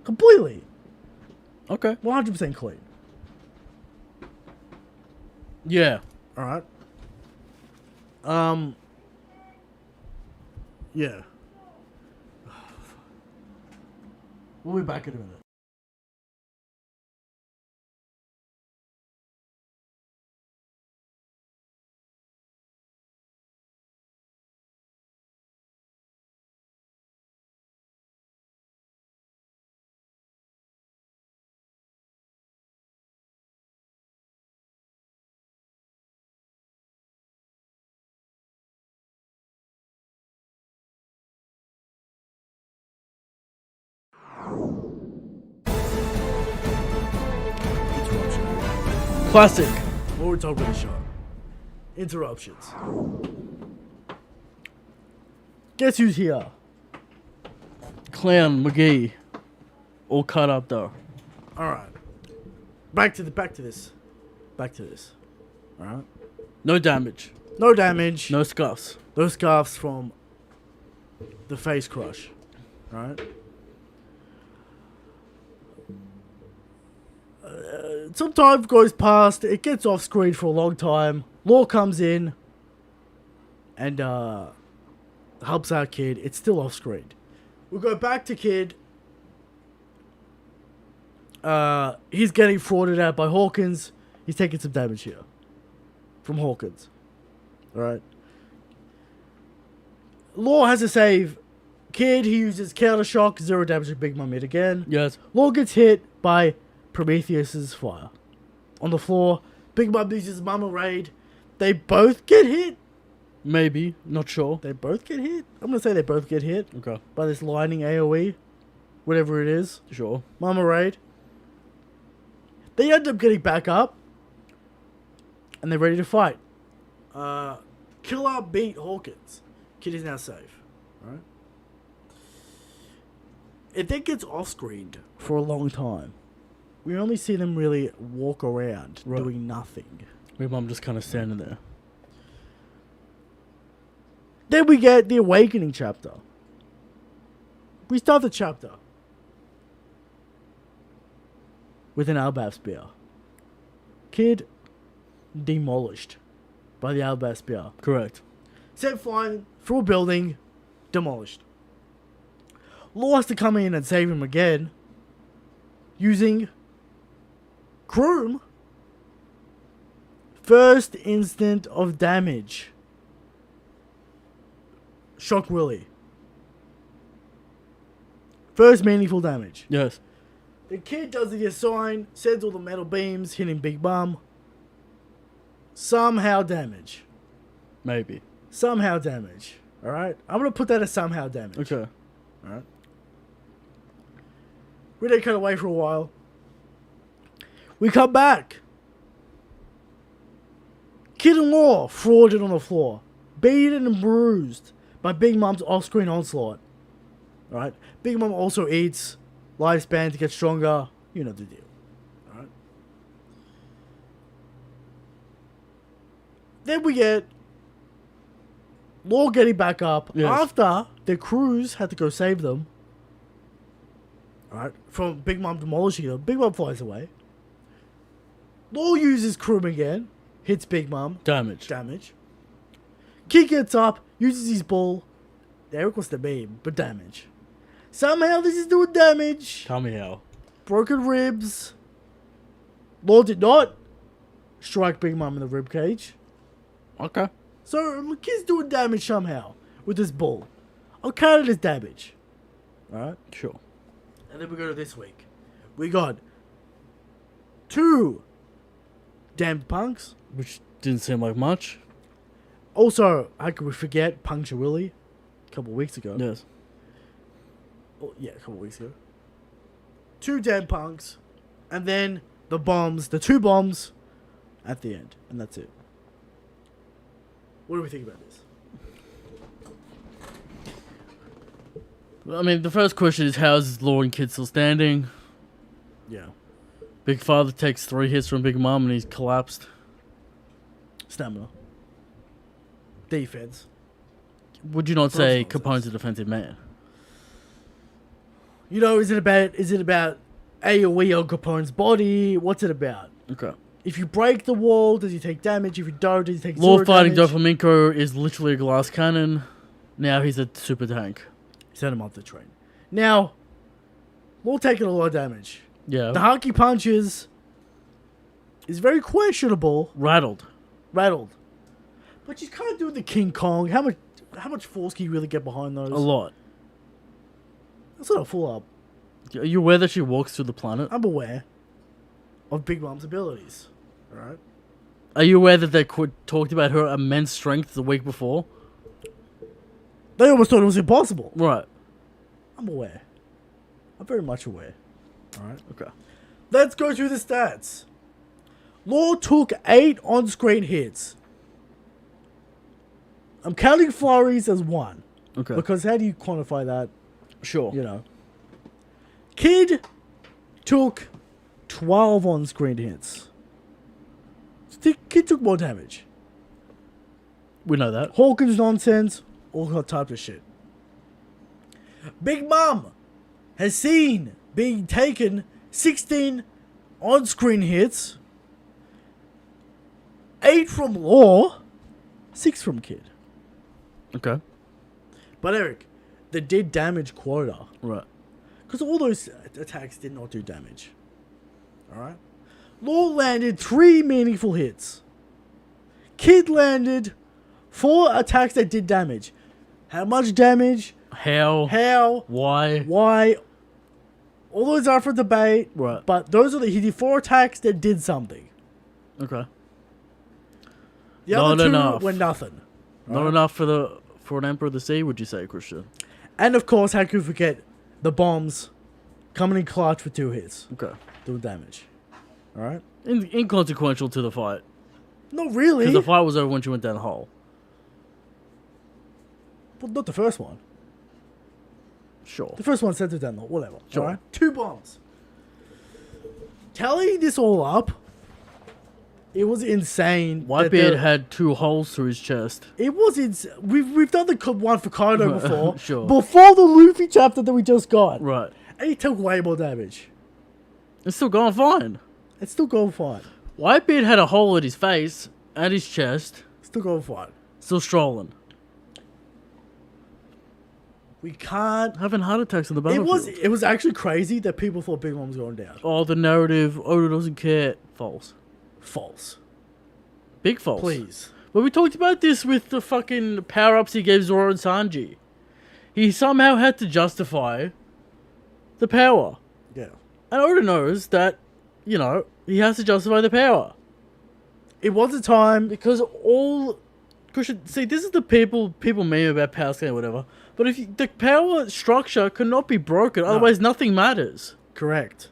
Completely. Okay. 100% clean. Yeah. Alright. Yeah. We'll be back in a minute. Classic. What we're talking about the show. Interruptions. Guess who's here? Clown McGee. All cut up though. Alright. Back to this. Alright. No damage. No damage. No scuffs. Those scarves from the face crush. Right? Some time goes past. It gets off screen for a long time. Law comes in and helps our Kid. It's still off screen. We go back to Kid. He's getting frauded out by Hawkins. He's taking some damage here from Hawkins. Alright. Law has to save Kid. He uses counter shock. 0 damage to Big Mom yet again. Yes. Law gets hit by Prometheus's fire. On the floor, Big Mom uses Mama Raid. They both get hit. Maybe. Not sure. They both get hit. I'm gonna say they both get hit Okay. by this lightning AoE. Whatever it is. Sure. Mama Raid. They end up getting back up. And they're ready to fight. Killer beat Hawkins. Kid is now safe. Right? It then gets off-screened for a long time. We only see them really walk around, Right. doing nothing. My mum just kind of standing there. Then we get the Awakening chapter. We start the chapter with an Albaf spear. Kid demolished by the Albaf spear. Correct. Set flying through a building, demolished. Law has to come in and save him again using Kroom First instant of damage. Shock Willie. First meaningful damage. Yes. The kid does the sign, sends all the metal beams, hitting Big Mom. Somehow damage. Maybe. Somehow damage. Alright? I'm going to put that as somehow damage. Okay. Alright? We then cut away for a while. We come back. Kid and Law frauded on the floor. Beaten and bruised by Big Mom's off-screen onslaught. Alright? Big Mom also eats lifespan to get stronger. You know the deal. Alright? Then we get Law getting back up after their crews had to go save them. Alright? From Big Mom demolishing them. Big Mom flies away. Law uses crewman again. Hits Big Mom. Damage. Kid gets up, uses his ball. Eric was the meme, but damage. Somehow this is doing damage. Tell me how. Broken ribs. Law did not strike Big Mom in the rib cage. Okay. So the kid's doing damage somehow with this ball. I'll count it as damage. Alright? Sure. And then we go to this week. We got 2 damned punks. Which didn't seem like much. Also, how could we forget Puncture Willie a couple of weeks ago? Yes. Oh, yeah, a couple of weeks ago. 2 dead punks. And then the bombs, the 2 bombs at the end. And that's it. What do we think about this? I mean, the first question is, how is Law and Kid still standing? Yeah. Big Father takes 3 hits from Big Mom and he's collapsed. Stamina. Defense. Would you not say Capone's a defensive man? You know, is it about AoE on Capone's body? What's it about? Okay. If you break the wall, does he take damage? If you don't, does he take Law 0 fighting damage? Doflamingo is literally a glass cannon. Now he's a super tank. Send him off the train. Now, Law taking a lot of damage. Yeah. The Hunky Punches is very questionable. Rattled. But she's kind of doing the King Kong. How much force can you really get behind those? A lot. That's not a full up. Are you aware that she walks through the planet? I'm aware of Big Mom's abilities. Alright? Are you aware that they talked about her immense strength the week before? They almost thought it was impossible. Right. I'm aware. I'm very much aware. Alright? Okay. Let's go through the stats. Law took 8 on-screen hits. I'm counting flurries as 1. Okay. Because how do you quantify that? Sure. You know. Kid took 12 on-screen hits. Kid took more damage. We know that. Hawkins nonsense, all that type of shit. Big Mom has seen being taken 16 on-screen hits, 8 from Law, 6 from Kid. Okay. But Eric, the did damage quota. Right. Because all those attacks did not do damage. Alright? Law landed 3 meaningful hits. Kid landed 4 attacks that did damage. How much damage? How? Why? All those are for debate. Right. But those are he did 4 attacks that did something. Okay. The Not other 2 enough. were nothing. Not enough for an Emperor of the Sea, would you say, Christian? And of course, how could you forget the bombs coming in clutch for 2 hits. Okay. Doing damage. Alright? Inconsequential to the fight. Not really. Because the fight was over when she went down the hole. But not the first one. Sure. The first one sent her down the whatever. Sure. Alright? 2 bombs. Tallying this all up, it was insane. Whitebeard had 2 holes through his chest. It was insane. We've done the one for Kaido before. Sure. Before the Luffy chapter that we just got. Right. And he took way more damage. It's still going fine. It's still going fine. Whitebeard had a hole at his face and his chest. Still going fine. Still strolling. We can't. Having heart attacks on the battlefield. It was actually crazy that people thought Big Mom was going down. Oh, the narrative. Oda doesn't care. False. False. Big false. Please. But we talked about this with the fucking power-ups he gave Zoro and Sanji. He somehow had to justify the power. Yeah. And Oda knows that, you know, he has to justify the power. It was a time. Because all... See, this is the people meme about power scaling or whatever. But if the power structure cannot be broken, otherwise nothing matters. Correct.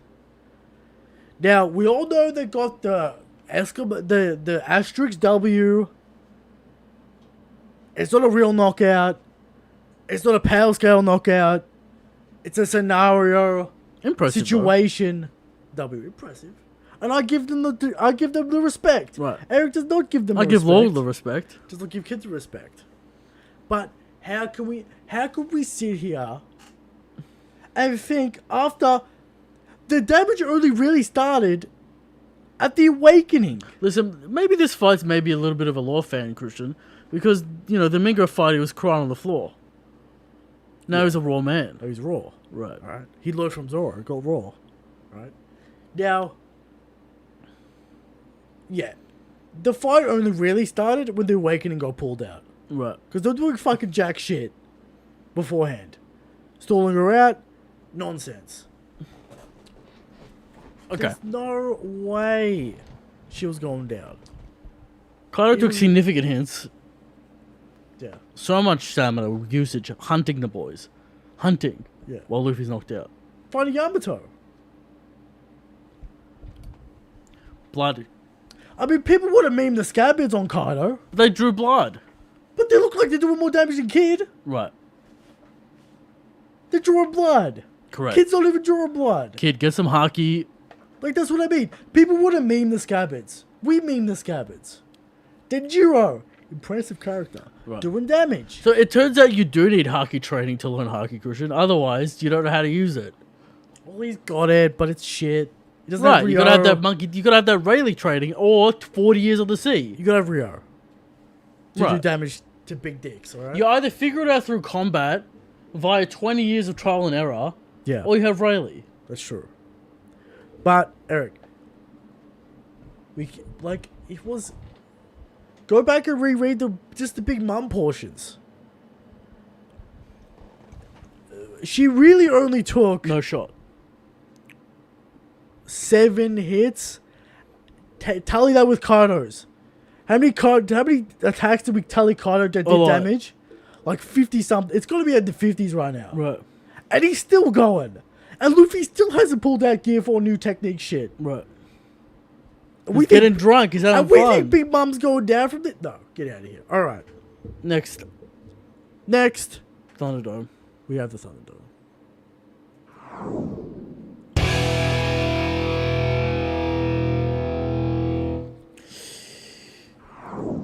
Now, we all know they got the asterisk W. It's not a real knockout. It's not a power scale knockout. It's a scenario. Impressive, situation. Bro. W. Impressive. And I give them the respect. Right. Eric does not give them the I respect. give Lord the respect. Just not give kids the respect. But how could we sit here and think after the damage only really started at the awakening? Listen, maybe this fight's maybe a little bit of a law fan, Christian, because, you know, the Mingo fight, he was crying on the floor. Now he's a raw man. Oh, he's raw. Right. Right. He learned from Zoro, got raw. Right. Now, yeah, the fight only really started when the awakening got pulled out. Right. Because they're doing fucking jack shit beforehand. Stalling her out, nonsense. Okay. There's no way she was going down. Kaido took significant hints. Yeah. So much stamina usage hunting the boys. Hunting. Yeah. While Luffy's knocked out. Finding Yamato. Blood. I mean, people would have memed the scabbards on Kaido, They drew blood. but they look like they're doing more damage than Kid. Right. They're drawing blood. Correct. Kids don't even draw blood. Kid, get some haki. Like, that's what I mean. People would have memed the scabbards. We meme the scabbards. Denjiro, impressive character. Right. Doing damage. So it turns out you do need haki training to learn haki, Christian. Otherwise, you don't know how to use it. Well, he's got it, but it's shit. He doesn't Right. have Ryo. You gotta have that monkey. You gotta have that Rayleigh training or 40 years on the sea. You gotta have Ryo. To do Right. damage to big dicks, alright? You either figure it out through combat via 20 years of trial and error, Yeah, or you have Rayleigh. that's true. But, Eric, it was... Go back and reread just the Big Mum portions. She really only took No shot. 7 hits. Tally that with Kaido's. How many attacks did we tally Kaido that did damage? Like 50 something. It's got to be at the 50s right now. Right. And he's still going. And Luffy still hasn't pulled out Gear 4 new technique shit. Right. We He's getting drunk. He's having and we fun. think Big Mom's going down from this? No, get out of here. All right. Next, Thunderdome. We have the Thunderdome.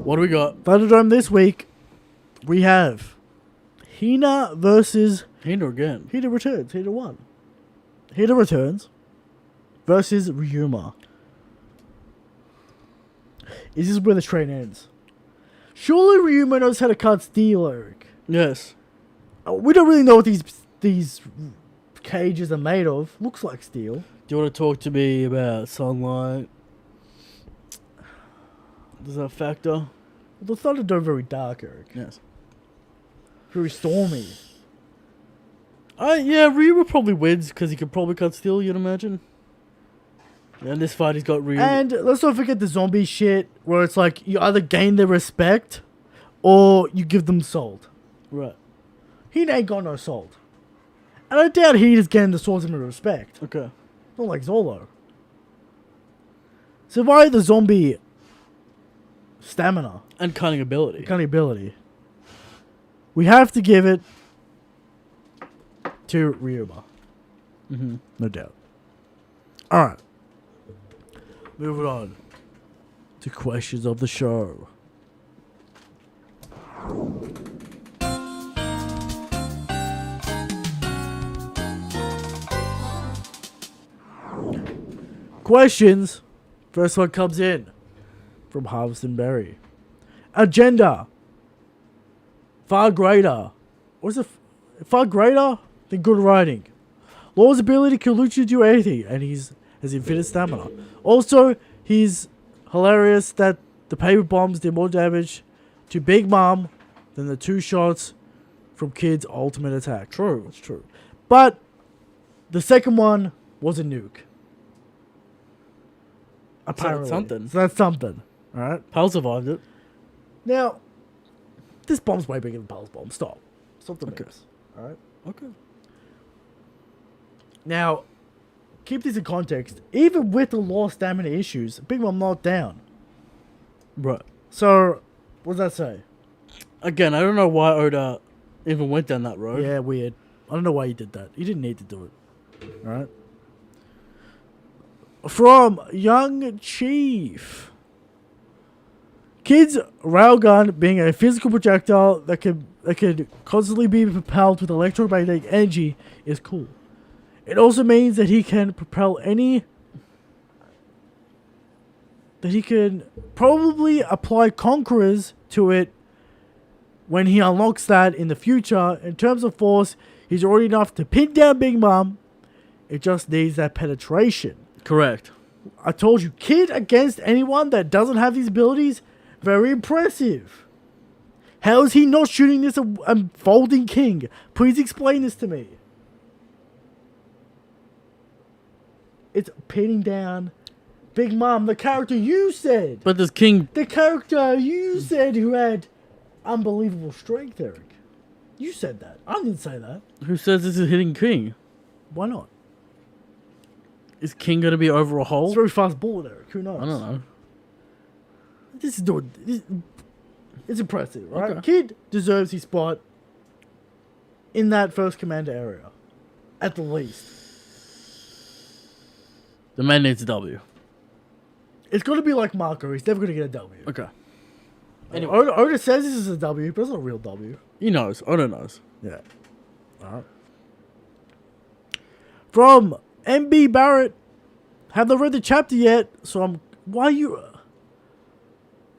What do we got? Thunderdome this week, we have Hina versus... Hina again. Hina returns. Hina won. Hina returns versus Ryuma. Is this where the train ends? Surely Ryuma knows how to cut steel, Eric. Yes. We don't really know what these cages are made of. Looks like steel. Do you want to talk to me about sunlight? Does that factor? The Thunderdome very dark, Eric. Yes. Very stormy. Yeah, Ryuma probably wins because he could probably cut steel, you'd imagine. And this fight, he's got Ryu. And let's not forget the zombie shit, where it's like you either gain their respect or you give them salt. Right. He ain't got no salt. And I doubt he is getting the swords of respect. Okay. Not like Zolo. So via the zombie stamina, And cunning ability. cunning ability, we have to give it to Ryuma. Mm-hmm. No doubt. Alright. Moving on to questions of the show. Questions. First one comes in from Harvest and Berry. Agenda. Far greater. What's it? Far greater than good writing. Law's ability can literally do anything, and he's has infinite stamina. Also, he's hilarious that the paper bombs did more damage to Big Mom than the 2 shots from Kid's ultimate attack. True. It's true. But the second one was a nuke. Apparently. something. So that's something. Alright? Pal survived it. Now, this bomb's way bigger than Pal's bomb. Stop the mess. Alright? Okay. Now, keep this in context. Even with the low stamina issues, Big Mom not down. Right. So, what does that say? Again, I don't know why Oda even went down that road. Yeah, weird. I don't know why he did that. He didn't need to do it. Alright? From Young Chief. Kid's railgun being a physical projectile that could constantly be propelled with electromagnetic energy is cool. It also means that he can propel any... that he can probably apply conquerors to it when he unlocks that in the future. In terms of force, he's already enough to pin down Big Mom. It just needs that penetration. Correct. I told you, Kid against anyone that doesn't have these abilities, very impressive. How is he not shooting this a folding king? Please explain this to me. It's pinning down Big Mom, the character you said. But this king... The character you said who had unbelievable strength, Eric. You said that. I didn't say that. Who says this is hitting king? Why not? Is king going to be over a It's hole? a very fast bullet, Eric. Who knows? I don't know. This is doing... It's impressive, right? Okay. Kid deserves his spot in that first commander area. At the least. The man needs a W. It's going to be like Marco. He's never going to get a W. Okay. Anyway. Oda says this is a W, but it's not a real W. He knows. Oda knows. Yeah. Alright. From MB Barrett. Have not read the chapter yet, so I'm... Why are you...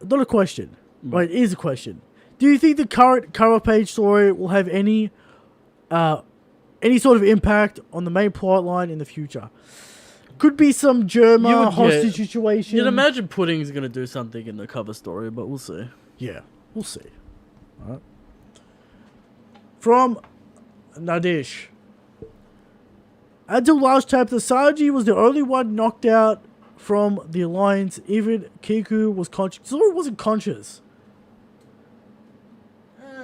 Not a question. Right, it is a question. Do you think the current cover page story will have any sort of impact on the main plot line in the future? Could be some German hostage situation. You'd imagine Pudding's going to do something in the cover story, but we'll see. Yeah, we'll see. Alright. From Nadish. Until last chapter, Saji was the only one knocked out from the Alliance. Even Kiku was conscious. Zoro wasn't conscious.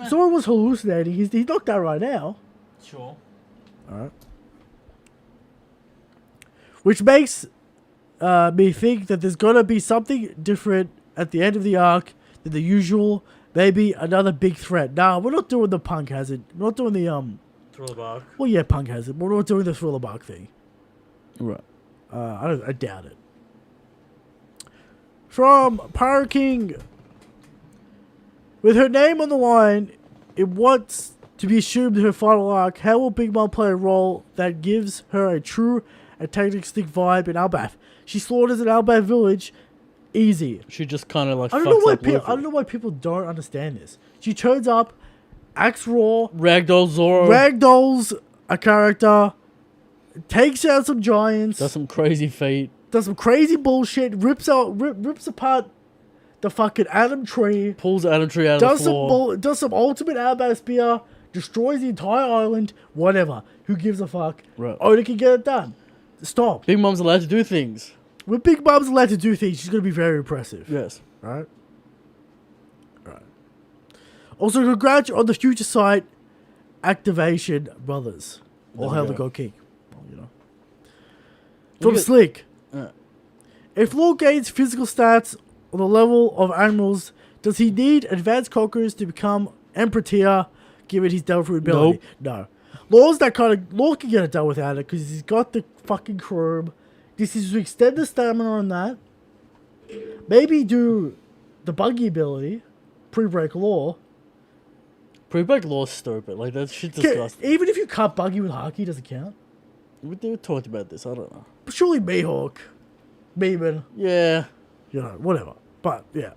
Zoro was hallucinating. He's knocked out right now. Sure. Alright. Which makes me think that there's got to be something different at the end of the arc than the usual. Maybe another big threat. Nah, we're not doing the Punk Hazard. We're not doing the... Thriller bark. Well, yeah, Punk Hazard. We're not doing the Thriller Bark thing. Right. I doubt it. From Pyro King. With her name on the line, it wants to be assumed her final arc. How will Big Mom play a role that gives her a true antagonistic vibe in Albath? She slaughters an Albath village. Easy. She just kind of like I don't know why people don't understand this. She turns up, acts raw, Ragdoll Zoro. ragdolls a character, takes out some giants, Does some crazy feat. does some crazy bullshit, rips apart the fucking Atom Tree, Pulls the Adam Tree out of the floor. does some ultimate Albath Spear, destroys the entire island, whatever. Who gives a fuck? Right. Oda can get it done. Stop. Big Mom's allowed to do things. When Big Mom's allowed to do things, she's going to be very impressive. Yes. Right? Right. Also, congrats on the future site activation, brothers. All There hail we the go. God King. Well, you know. Look From at- Slick. Uh, If Law gains physical stats on the level of animals, does he need advanced conquerors to become Emperor tier, given his Delphi ability? No. Law's that kind of... Law can get it done without it, because he's got the fucking chrome. This is to extend the stamina on that. Maybe do the buggy ability. Pre-break Law. Pre-break Law's stupid. Like, that shit's disgusting. Even if you cut buggy with Haki, does it count? We talked about this. I don't know. But surely Mihawk. Beeman. Yeah. You know, whatever. But, yeah.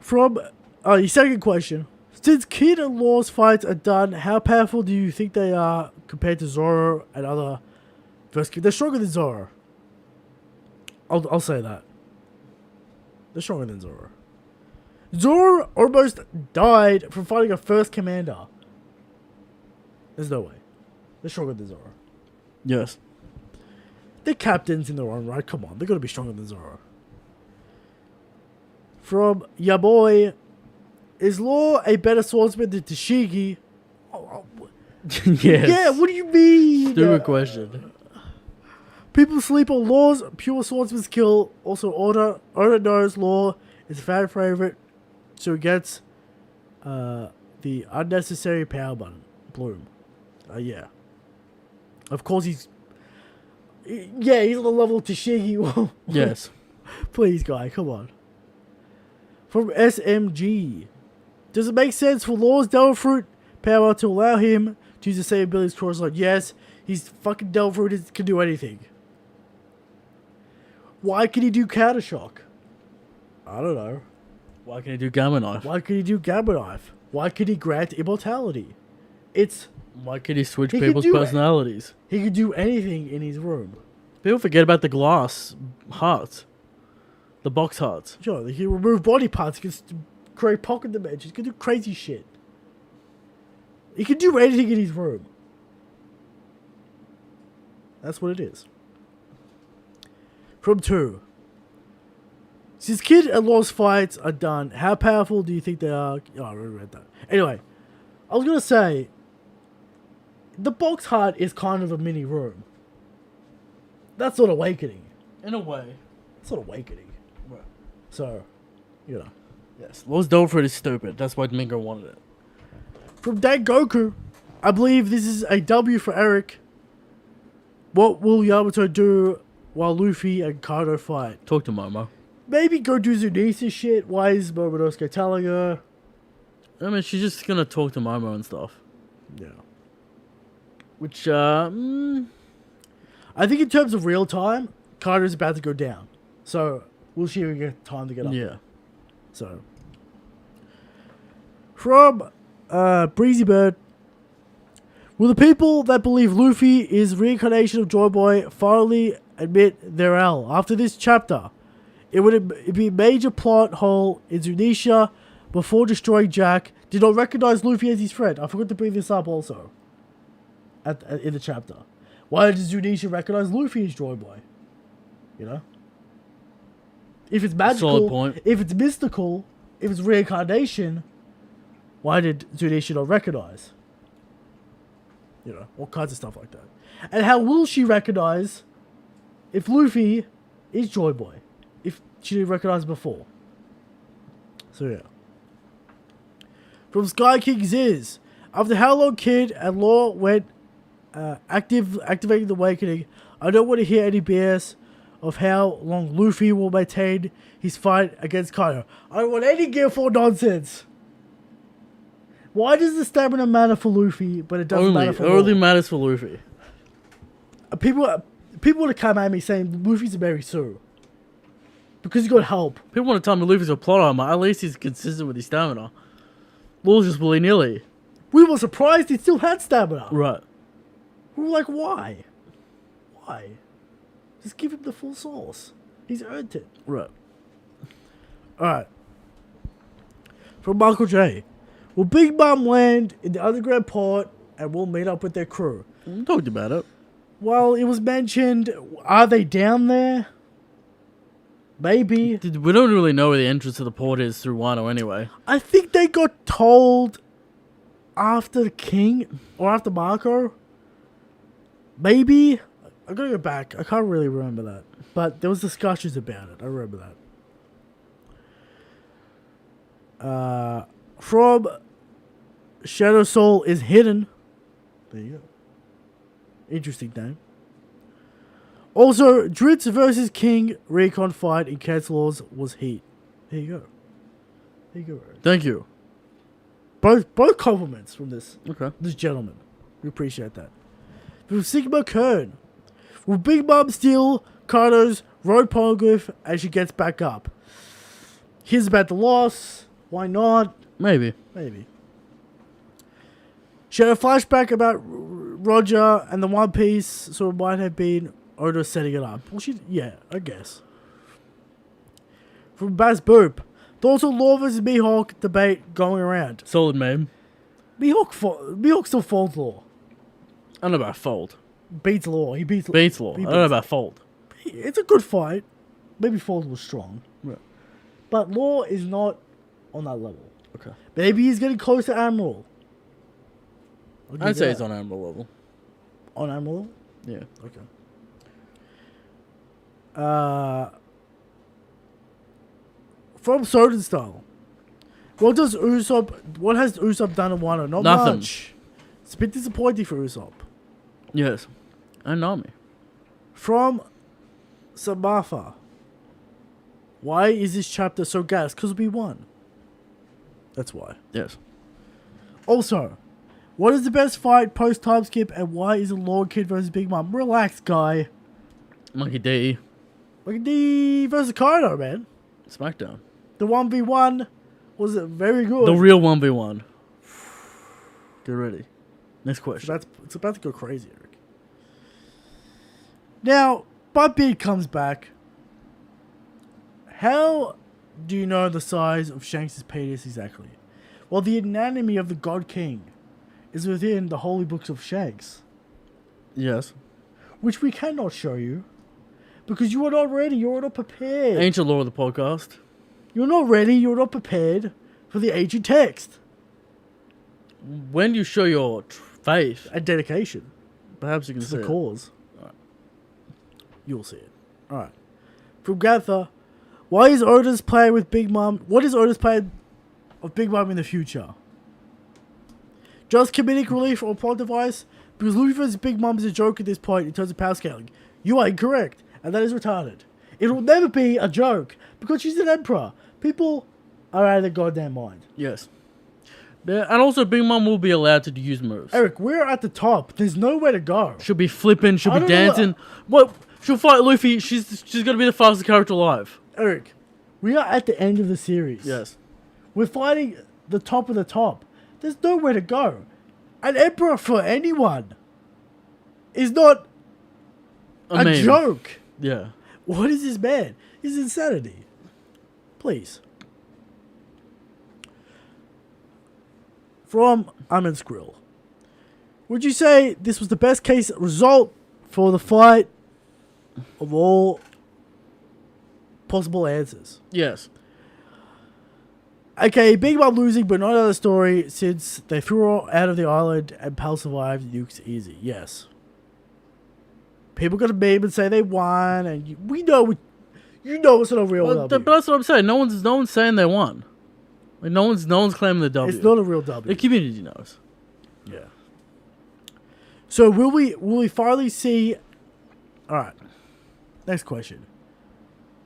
From your second question. Since Kid and Law's fights are done, how powerful do you think they are compared to Zoro and other first Kid? They're stronger than Zoro. I'll say that. They're stronger than Zoro. Zoro almost died from fighting a first commander. There's no way. They're stronger than Zoro. Yes. They're captains in their own right. Come on, they're gonna be stronger than Zoro. From ya boy, is Law a better swordsman than Tashigi? Yes. Yeah, what do you mean? Stupid question. People sleep on Law's pure swordsman skill. Also, Oda knows Law is a fan favorite, so he gets the unnecessary power button. Bloom. Yeah. Of course he's on the level of Tashigi. Yes. Please, guy, come on. From SMG. Does it make sense for Law's Devil Fruit power to allow him to use the same abilities as Crossline? Yes, he's fucking Devil Fruit can do anything. Why can he do Counter Shock? I don't know. Why can he do Gamma Knife? Why can he do Gamma Knife? Why can he grant immortality? Why can he switch He can people's do it. personalities? He can do anything in his room. People forget about the glass hearts. The box hearts. Sure, he can remove body parts. He can create pocket dimensions. He can do crazy shit. He can do anything in his room. That's what it is. From 2. Since Kid and Law's fights are done, how powerful do you think they are? Oh, I already read that. Anyway, I was going to say, the box heart is kind of a mini room. That's not awakening. In a way. It's not awakening. Right. So, you know. Yes. Law's Devil Fruit is stupid. That's why Mingo wanted it. From Goku, I believe this is a W for Eric. What will Yamato do while Luffy and Kaido fight? Talk to Momo. Maybe go do Zunisa shit. Why is Momonosuke telling her? I mean, she's just gonna talk to Momo and stuff. Yeah. Which, I think in terms of real time, Kaido's about to go down. So, will she even get time to get up? yeah. So. From Breezy Bird. Will the people that believe Luffy is reincarnation of Joy Boy finally admit their L? After this chapter, it would be a major plot hole in Zunisha before destroying Jack did not recognize Luffy as his friend. I forgot to bring this up also. In the chapter. Why does Zunisha recognize Luffy as Joy Boy? You know? If it's magical, Solid point. if it's mystical, if it's reincarnation, why did Zunisha not recognize? You know, all kinds of stuff like that. And how will she recognize if Luffy is Joy Boy? If she didn't recognize before. So yeah. From Sky King Ziz. After how long Kid and Law went activating the awakening, I don't want to hear any BS of how long Luffy will maintain his fight against Kaido. I don't want any Gear 4 nonsense. Why does the stamina matter for Luffy, but it doesn't matter for Law? It only matters for Luffy. People want to come at me saying Luffy's a Mary Sue. Because he's got help. People want to tell me Luffy's a plot armor. At least he's consistent with his stamina. Law's just willy-nilly. We were surprised he still had stamina. Right. We were like, why? Why? Just give him the full sauce. He's earned it. Right. Alright. From Michael J. Will Big Mom land in the underground port and we'll meet up with their crew? We talked about it. Well, it was mentioned, are they down there? Maybe. We don't really know where the entrance to the port is through Wano anyway. I think they got told after the King or after Marco. Maybe. I gotta go back. I can't really remember that. But there was discussions about it. I remember that. From Shadow Soul is hidden. There you go. Interesting name. Also, Dritz versus King recon fight in Cat's Laws was heat. There you go. There you go, Aaron. Thank you. Both compliments from this Okay. gentleman. We appreciate that. From Sigma Kern. Will Big Mom steal Kaido's road poneglyph as she gets back up? Here's about the loss. Why not? Maybe. Maybe. She had a flashback about Roger and the One Piece, so it might have been Oda setting it up. Well, yeah, I guess. From Baz Boop. Thoughts on Law vs. Mihawk debate going around. Solid meme. Mihawk still folds Law. I don't know about fold. Beats Law. He beats Law. he I don't know about fold. It's a good fight. Maybe Fold was strong. Yeah. But Law is not on that level. Okay. Maybe he's getting close to Admiral. I'd say he's on Admiral level. On Admiral level? Yeah. Okay. From Soden Style. What has Usopp done in Wano? Not Nothing. much. It's a bit disappointing for Usopp. Yes. And Nami. From Samatha. Why is this chapter so gassed? Because we won. That's why. Yes. Also, what is the best fight post time skip and why is it Lord Kid versus Big Mom? Relax, guy. Monkey D. Like D versus Kaido, man. SmackDown. The 1v1 was very good. The real 1v1. Get ready. Next question. It's about to go crazy, Eric. Now, Bud Big comes back. How do you know the size of Shanks' penis exactly? Well, the anatomy of the God King is within the holy books of Shanks, Yes. which we cannot show you because you are not ready. You are not prepared. Ancient lore of the podcast. You're not ready. You're not prepared for the ancient text When you show your faith, and dedication perhaps you can to see the it. cause. You'll see it. All right. From Gatha, why is Oda's plan with Big Mom? What is Oda's plan of Big Mom in the future? Just comedic relief or plot device? Because Luffy vs. Big Mom is a joke at this point in terms of power scaling. You are incorrect, and that is retarded. It will never be a joke because she's an emperor. People are out of their goddamn mind. Yes. Yeah, and also Big Mom will be allowed to use moves. Eric, we're at the top. There's nowhere to go. She'll be flipping, she'll I be don't know dancing. What? She'll fight Luffy. She's gonna be the fastest character alive. Eric, we are at the end of the series. Yes. We're fighting the top of the top. There's nowhere to go. An emperor for anyone is not I a mean, joke. Yeah. What is this man? This is insanity. Please. From Amon's Grill. Would you say this was the best case result for the fight of all possible answers? Yes. Okay, Big Mom losing, but not another story since they threw her out of the island and Pal survived. Nuke's easy. Yes. People gonna meme and say they won, and we know, you know it's not a real W. But that's what I'm saying. No one's saying they won. Like no one's claiming the W. It's not a real W. The community knows. Yeah. So will we finally see? All right. Next question.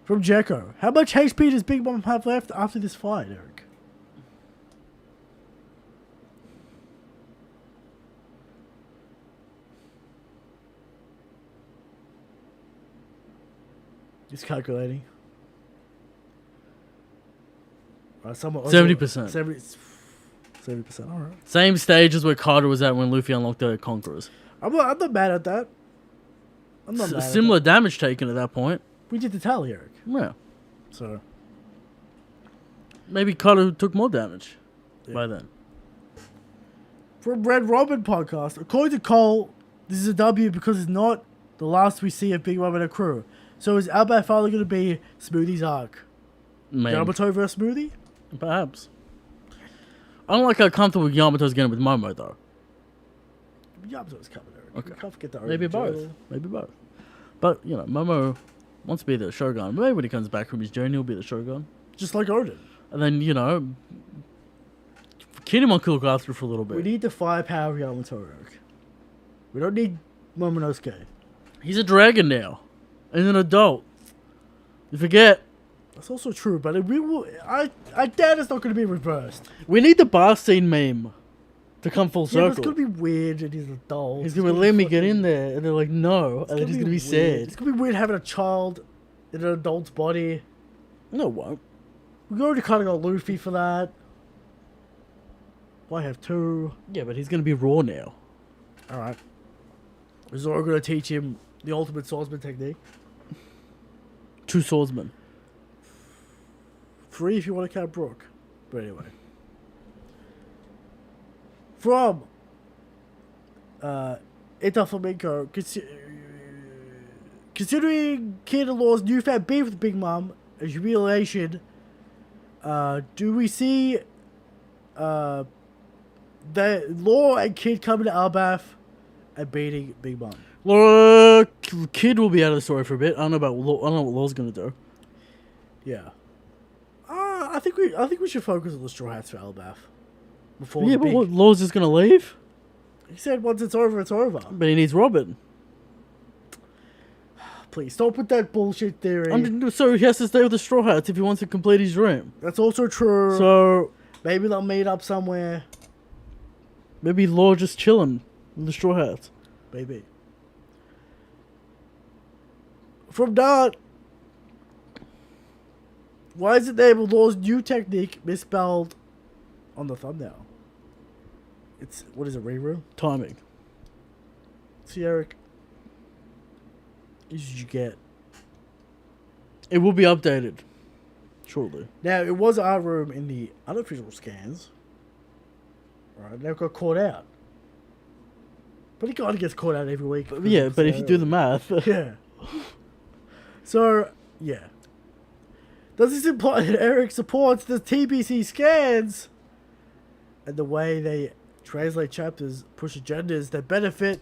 From Jekko. How much HP does Big Mom have left after this fight, Eric? Just calculating. 70%. 70%. All right. Same stage as where Carter was at when Luffy unlocked the Conquerors. I'm not mad at that. I'm not mad at Similar that. damage taken at that point. We did the tally, Eric. Yeah. So Maybe Carter took more damage by then. from Red Robin podcast, according to Cole, this is a W because it's not the last we see of Big Mom and her crew. So is Albert finally going to be Smoothie's arc? Maybe. Yamato versus Smoothie? Perhaps. I don't like how comfortable Yamato's getting with Momo, though. Yamato's coming, Eric. Okay. You can't forget that. Maybe both. Maybe both. But, you know, Momo wants to be the Shogun. Maybe when he comes back from his journey, he'll be the Shogun. Just like Odin. And then, you know, Kinemon could look after it for a little bit. We need the firepower of Yamato, Eric. We don't need Momonosuke. He's a dragon now. He's an adult. You forget. That's also true, but I doubt it's not going to be reversed. We need the bar scene meme to come full Yeah, but it's circle. going to be weird and he's an adult. He's going to let me get in there. And they're like, no. And then he's going to be sad. It's going to be weird having a child in an adult's body. No, it won't. We already kind of got Luffy for that. Why have two? Yeah, but he's going to be raw now. Alright. Is Zoro going to teach him the ultimate swordsman technique? Two swordsmen. 3 if you want to count Brooke. But anyway. From Ita Flamenco, considering Kid and Law's newfound beef with Big Mom and humiliation, do we see the Law and Kid coming to Albath and beating Big Mom? Laura, Kid will be out of the story for a bit. I don't know what Law's gonna do. Yeah. I think we should focus on the Straw Hats for Albath. Yeah, but what, Law's just gonna leave? He said once it's over, it's over. But he needs Robin. Please, stop with that bullshit theory. So he has to stay with the Straw Hats if he wants to complete his dream. That's also true. So maybe they'll meet up somewhere. Maybe Law just chilling with the Straw Hats. Maybe. From Dart. Why is it there with Law's new technique misspelled on the thumbnail? It's, what is it, Reroom? Timing. See, Eric. This is what you get. It will be updated shortly. Now, it was our room in the unofficial scans. Right, now it got caught out. But he kind of gets caught out every week. Yeah, but if you do the math. Yeah. So, yeah. Does this imply that Eric supports the TBC scans and the way they translate chapters, push agendas that benefit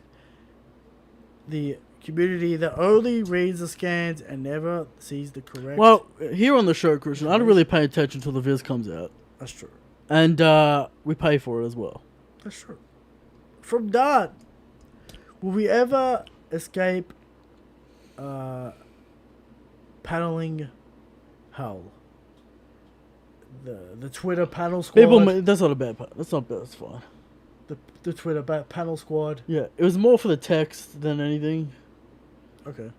the community that only reads the scans and never sees the correct... Well, here on the show, Christian, I don't really pay attention until the Viz comes out. That's true. And we pay for it as well. That's true. From Dart, will we ever escape paneling hell? The Twitter panel squad. That's not a bad part. That's not bad. That's fine. The Twitter panel squad. Yeah, it was more for the text than anything. Okay.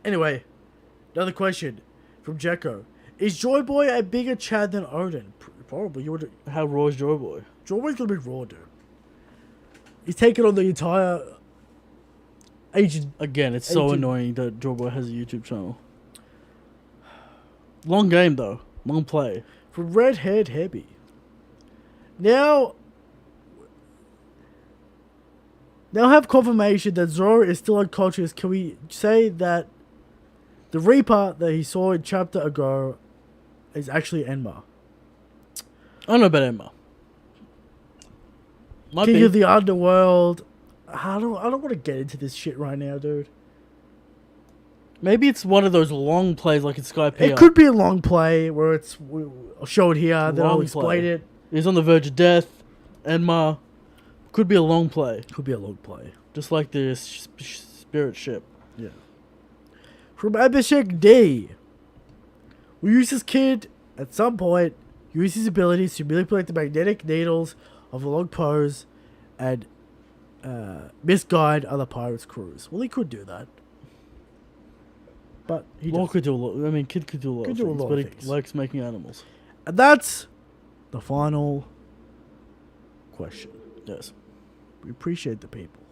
Anyway, another question from Jekko. Is Joy Boy a bigger Chad than Odin? Probably. You would. How raw is Joy Boy? Joy Boy's gonna be raw, dude. He's taking on the entire agent. Again, it's so annoying that Joy Boy has a YouTube channel. Long game though. Long play. From Red-Haired Hebby. Now have confirmation that Zoro is still unconscious. Can we say that the Reaper that he saw in chapter ago is actually Enma? I don't know about Enma. King of the Underworld. I don't want to get into this shit right now, dude. Maybe it's one of those long plays like in Skype. It could be a long play where I'll show it here, then I'll explain it. He's on the verge of death. Enma. Could be a long play. Could be a long play. Just like the spirit ship. Yeah. From Abhishek D. We use this kid, at some point, use his abilities to manipulate the magnetic needles of a log pose and misguide other pirates' crews. Well, he could do that. But he could do a lot. I mean, Kid could do a lot of things, but he likes making animals. And that's the final question. Yes. We appreciate the people.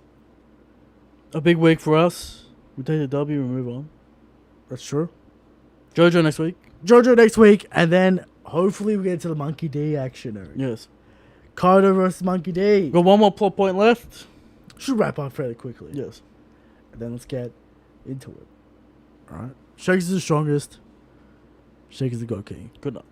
A big week for us. We take the W and move on. That's true. Jojo next week. Jojo next week, and then hopefully we get into the Monkey D action, Eric. Yes. Carter versus Monkey D. Got one more plot point left. Should wrap up fairly quickly. Yes. And then let's get into it. Alright. Shanks is the strongest. Shanks is the Go King. Good night.